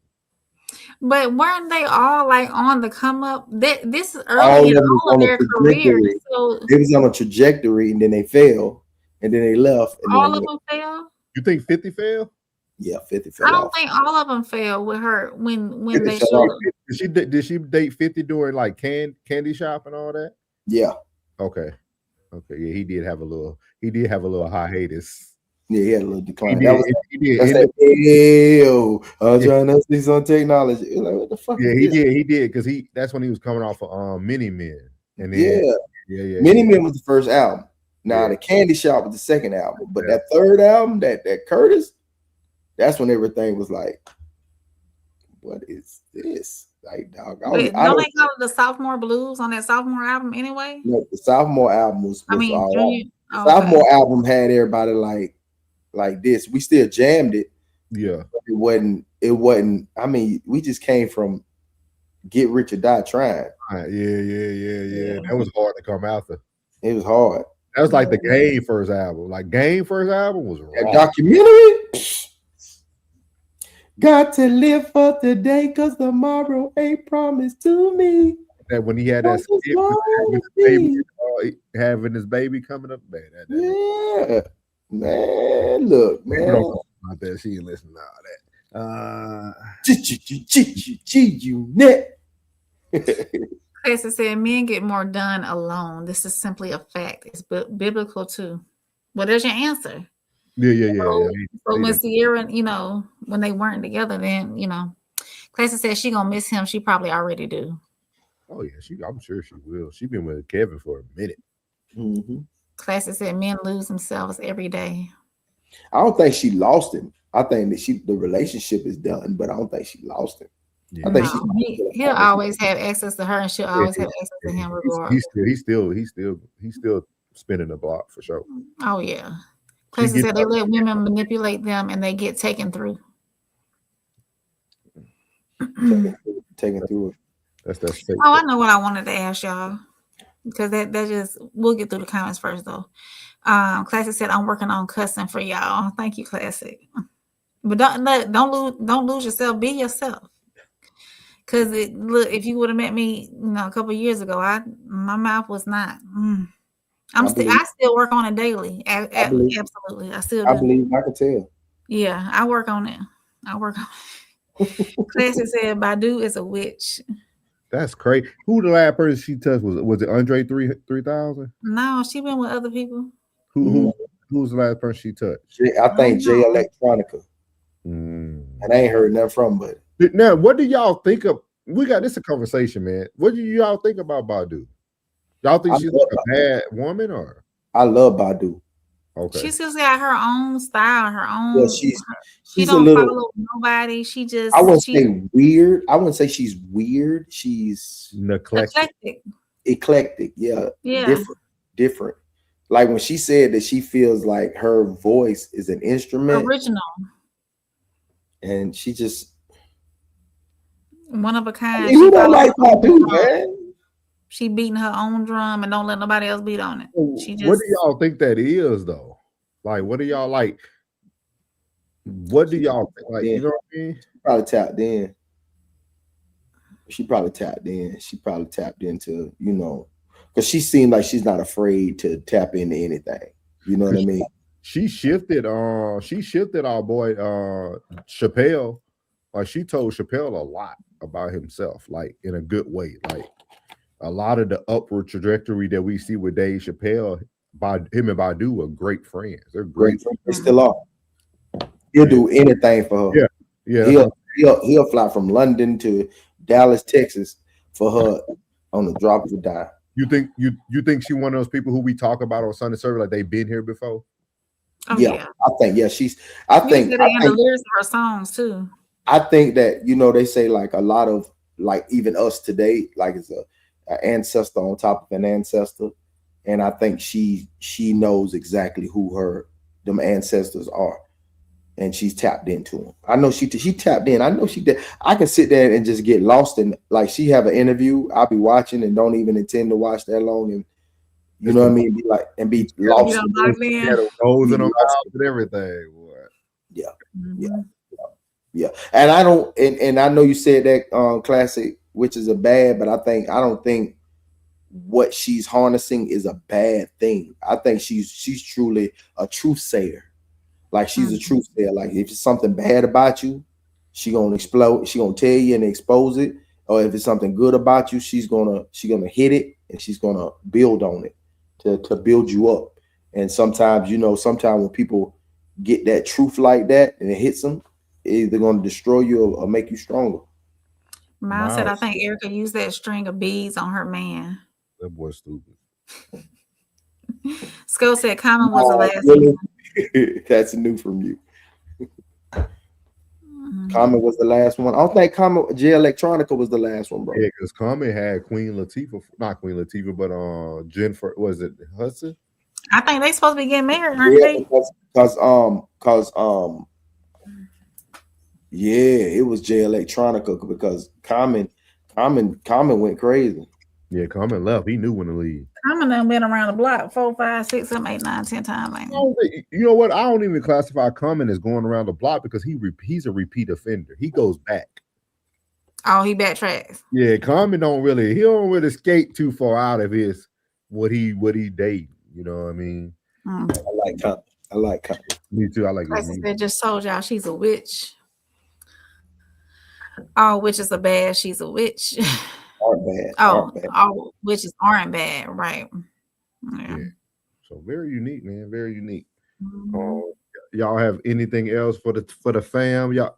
But weren't they all like on the come up? This is early in all of their career. So they was on a trajectory, and then they fell, and then they left. And all of them fell. You think 50 fell? Yeah, 50 fell. I don't think all of them fell with her when they showed. Did she date 50 during like candy shop and all that? Yeah. Okay. Yeah, he did have a little hiatus. Yeah, he had a little decline. He did. I'm trying to see some technology. Like, what the fuck? Yeah, he did because that's when he was coming off of Mini Men. And then, yeah. Mini Men was the first album. Now the Candy Shop was the second album, but that third album, that Curtis, that's when everything was like, what is this? Like, dog. Don't they call it the Sophomore Blues on that sophomore album anyway? No, the sophomore album was Junior. Sophomore album had everybody like this. We still jammed it. Yeah. But it wasn't. I mean, we just came from Get Rich or Die Trying. Yeah. That was hard to come after. It was hard. That was like the Game first album. Like Game first album was raw. That documentary. Got to live for today, cause tomorrow ain't promised to me. That when he had that skit with his baby, having his baby coming up, man. Yeah, man. Look, man. About that, she ain't listening to all that. You net. Classic said men get more done alone. This is simply a fact. It's biblical too. Well, there's your answer. Yeah. So when Sierra, when they weren't together, then Classic said she gonna miss him. She probably already do. Oh yeah, I'm sure she will. She been with Kevin for a minute. Mm-hmm. Classic said men lose themselves every day. I don't think she lost him. I think that the relationship is done, but I don't think she lost him. Yeah. I think he'll always have access to her, and she'll always have access to him regardless. He's still spinning the block for sure. Oh yeah. Classic said they let women manipulate them, and they get taken through. Taken through it. That's Oh, I know what I wanted to ask y'all, because that just we'll get through the comments first though. Classic said I'm working on cussing for y'all. Thank you, Classic. But don't lose yourself. Be yourself. Cause look, if you would have met me, a couple of years ago, my mouth was not. I still work on it daily. Absolutely, I still do. I believe I can tell. Yeah, I work on it. Classic said Badu is a witch. That's crazy. Who the last person she touched was it Andre 3000? No, she been with other people. Who's the last person she touched? I think Jay Electronica. And I ain't heard nothing from, but now what do y'all think of? We got this a conversation, man. What do y'all think about Badu? Y'all think she's like a bad woman, or? I love Badu. Okay. She's just got her own style, her own. Yeah, she don't follow nobody. She just. I wouldn't say weird. I wouldn't say she's weird. She's eclectic. Yeah. Different. Like when she said that she feels like her voice is an instrument, original, and she just one of a kind. You don't like Badu, man. She beating her own drum and don't let nobody else beat on it. What do y'all think that is, though? Like, what do y'all like? What do y'all think? Like, you know what I mean? Probably tapped in. She probably tapped in. She probably tapped into, because she seemed like she's not afraid to tap into anything. You know what I mean? She shifted our boy Chappelle. Like, she told Chappelle a lot about himself, like in a good way. Like a lot of the upward trajectory that we see with Dave Chappelle, him and Badu are great friends. They're great friends. They still are. He'll do anything for her. Yeah. He'll fly from London to Dallas, Texas for her on the drop of a dime. You think she one of those people who we talk about on Sunday service, like they've been here before? Oh, yeah. I think I think the lyrics of her songs too. I think that they say like a lot of like even us today, like it's an ancestor on top of an ancestor, and I think she knows exactly who them ancestors are, and she's tapped into them. I know she tapped in. I know she did. I can sit there and just get lost in, like, she have an interview, I'll be watching and don't even intend to watch that long, and you know what I mean, be like and be lost. Nose in them mouth and everything. Boy. Yeah. Yeah, and I don't, and I know you said that classic, which is a bad, but I don't think what she's harnessing is a bad thing. I think she's truly a truth sayer. Like she's a truth sayer. Like if it's something bad about you, she gonna explode. She gonna tell you and expose it. Or if it's something good about you, she's gonna hit it and she's gonna build on it to build you up. And sometimes when people get that truth like that and it hits them, either going to destroy you or make you stronger. Miles said, I think Erica used that string of beads on her man. That boy's stupid. Skull said Common was the last one. That's new from you. Common was the last one. I don't think Jay Electronica was the last one, bro. Yeah, because Common had not Queen Latifah, but Jennifer, was it Hudson? I think they supposed to be getting married, aren't they? Yeah, it was Jay Electronica because Common went crazy. Yeah, Common left. He knew when to leave. Common done been around the block 4, 5, 6, 7, 8, 9, 10 times. Like, you know what? I don't even classify Common as going around the block because he's a repeat offender. He goes back. Oh, he backtracks. Yeah, Common don't really skate too far out of his what he date. You know what I mean? I like Common. Me too. I like it. They just told y'all she's a witch. All witches are bad. She's a witch. Aren't bad. All witches aren't bad, right? Yeah. So very unique, man. Very unique. Y'all have anything else for the fam? Y'all,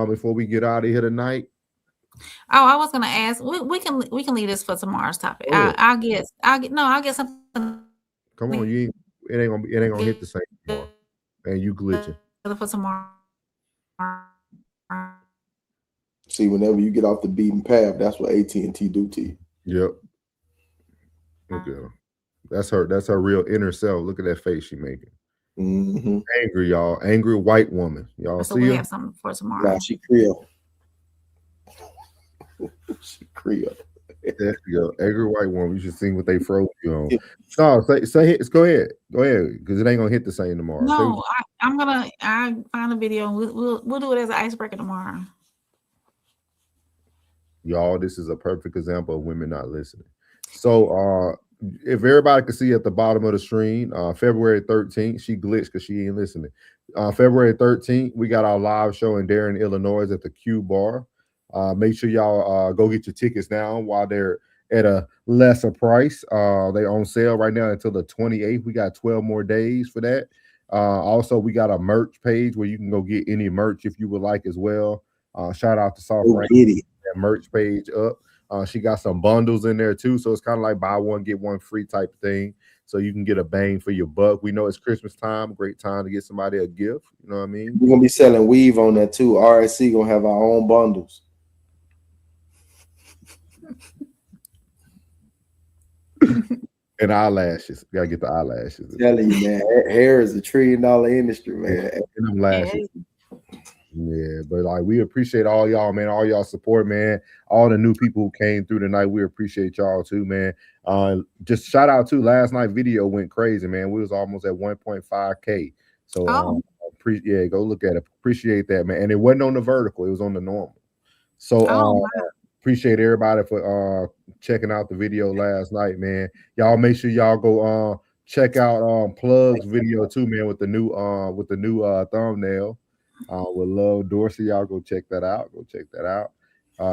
before we get out of here tonight. Oh, I was gonna ask. We can leave this for tomorrow's topic. I'll get something. Come on, it ain't gonna hit the same tomorrow. And you glitching for tomorrow. See, whenever you get off the beaten path, that's what AT&T do to you. Yep. Look at her. That's her real inner self. Look at that face she making. Mm-hmm. Angry, y'all. Angry white woman. Y'all so see we her? Have something for tomorrow. Nah, she Creole. She Creole. There you go. Every white woman, you should sing what they froze you on. No, say it. Go ahead, because it ain't gonna hit the same tomorrow. No, I find a video and we'll do it as an icebreaker tomorrow. Y'all, this is a perfect example of women not listening. So if everybody can see at the bottom of the screen, February 13th, she glitched because she ain't listening. February 13th, we got our live show in Darien, Illinois at the Q Bar. Make sure y'all go get your tickets now while they're at a lesser price. They're on sale right now until the 28th. We got 12 more days for that. Also, we got a merch page where you can go get any merch if you would like as well. Shout out to Soft Rain, that merch page up. She got some bundles in there too, so it's kind of like buy one get one free type of thing. So you can get a bang for your buck. We know it's Christmas time, great time to get somebody a gift. You know what I mean? We're gonna be selling weave on that too. RSC gonna have our own bundles. And eyelashes. You gotta get the eyelashes. I'm telling you, man, hair is a $1 trillion industry, man. And them lashes. Yeah, but like we appreciate all y'all, man, all y'all support, man. All the new people who came through tonight, we appreciate y'all too, man. Just shout out to last night video went crazy, man. We was almost at 1.5K. So go look at it. Appreciate that, man. And it wasn't on the vertical, it was on the normal. So appreciate everybody for checking out the video last night, man. Y'all make sure y'all go check out Plug's video too, man, with the new thumbnail. With Love Dorsey, y'all go check that out.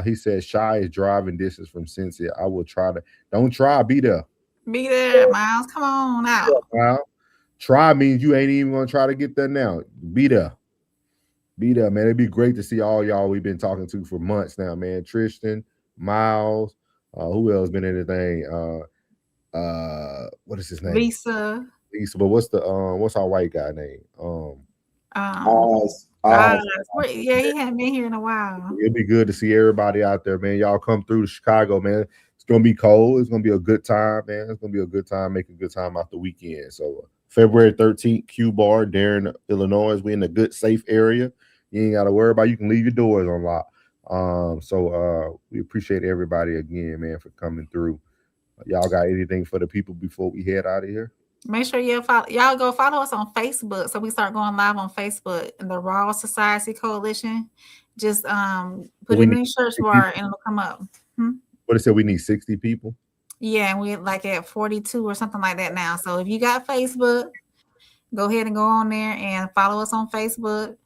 He said Shy is driving distance from Cincy. I will try to. Don't try, be there. Be there, Miles. Come on out. Yeah, try means you ain't even gonna try to get there now. Be there, man. It'd be great to see all y'all we've been talking to for months now, man. Tristan, Miles, who else been in the thing? What is his name? Lisa. But what's our white guy name? Yeah, he hadn't been here in a while. It'd be good to see everybody out there, man. Y'all come through to Chicago, man. It's gonna be cold. It's gonna be a good time, man. It's gonna be a good time. Make a good time out the weekend. So February 13th, Q Bar, Darien, Illinois. We in a good, safe area. You ain't gotta worry about. You can leave your doors unlocked. So we appreciate everybody again, man, for coming through. Y'all got anything for the people before we head out of here? Make sure y'all go follow us on Facebook. So we start going live on Facebook in the Raw Society Coalition. Just put it in the search bar and it'll come up. What it said, we need 60 people. Yeah, and we're like at 42 or something like that now. So if you got Facebook, go ahead and go on there and follow us on Facebook.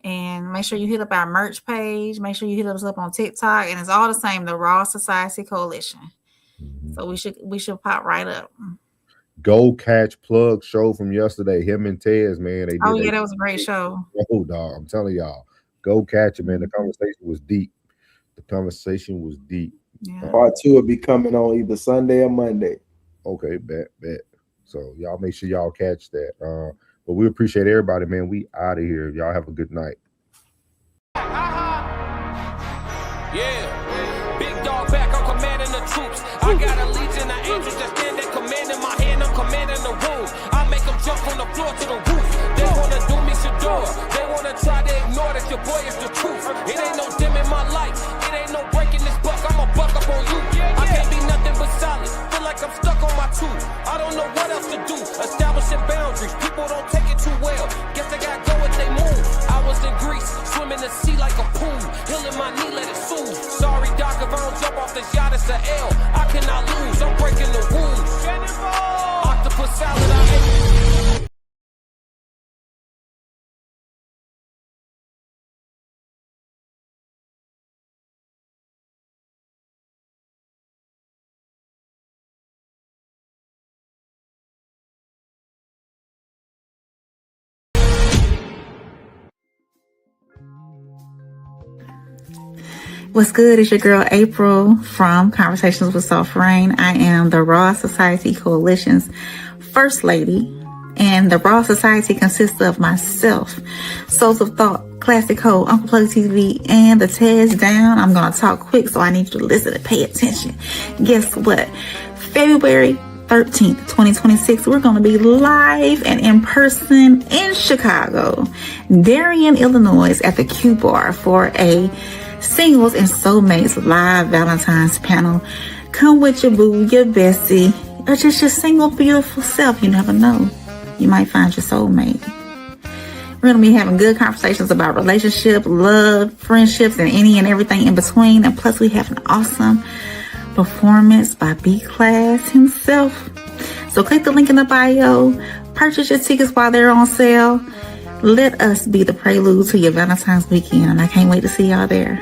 And make sure you hit up our merch page. Make sure you hit us up on TikTok. And it's all the same, the Raw Society Coalition. So we should pop right up. Go catch Plug show from yesterday. Him and Tez, man. That was a great show. Oh, dog, I'm telling y'all, go catch it, man. The conversation was deep. Yeah. Part 2 will be coming on either Sunday or Monday. Okay, bet. So y'all make sure y'all catch that. But we appreciate everybody, man. We out of here. Y'all have a good night. Yeah, big dog back. I'm commanding the troops. I got a legion of angels that stand there commanding my hand. I'm commanding the room. I make them jump from the floor to the roof. They wanna do me Shador. They wanna try to ignore that your boy is the truth. It ain't no dim in my life. It ain't no breaking this buck. I'ma buck up on you. I can't be nothing but solid. Feel like I'm stuck on my tooth. I don't know what else to do. Establishing boundaries. People don't take it too well. Guess they gotta go if they move. I was in Greece, swimming the sea like a pool. Healing my knee, let it soothe. Sorry, doc, if I don't jump off this yacht, it's a L. I cannot lose. I'm breaking the rules. Octopus salad, I ate. What's good? It's your girl April from Conversations with Soft Rain. I am the Raw Society Coalition's First Lady, and the Raw Society consists of myself, Souls of Thought, Classic Ho, Uncle Plug TV, and the Tez Down. I'm going to talk quick, so I need you to listen and pay attention. Guess what? February 13th, 2026, we're going to be live and in person in Chicago, Darien, Illinois, at the Q Bar for a Singles and Soulmates live Valentine's panel. Come with your boo, your bestie, or just your single beautiful self. You never know. You might find your soulmate. We're going to be having good conversations about relationship, love, friendships, and any and everything in between. And plus, we have an awesome performance by B-Class himself. So click the link in the bio. Purchase your tickets while they're on sale. Let us be the prelude to your Valentine's weekend. And I can't wait to see y'all there.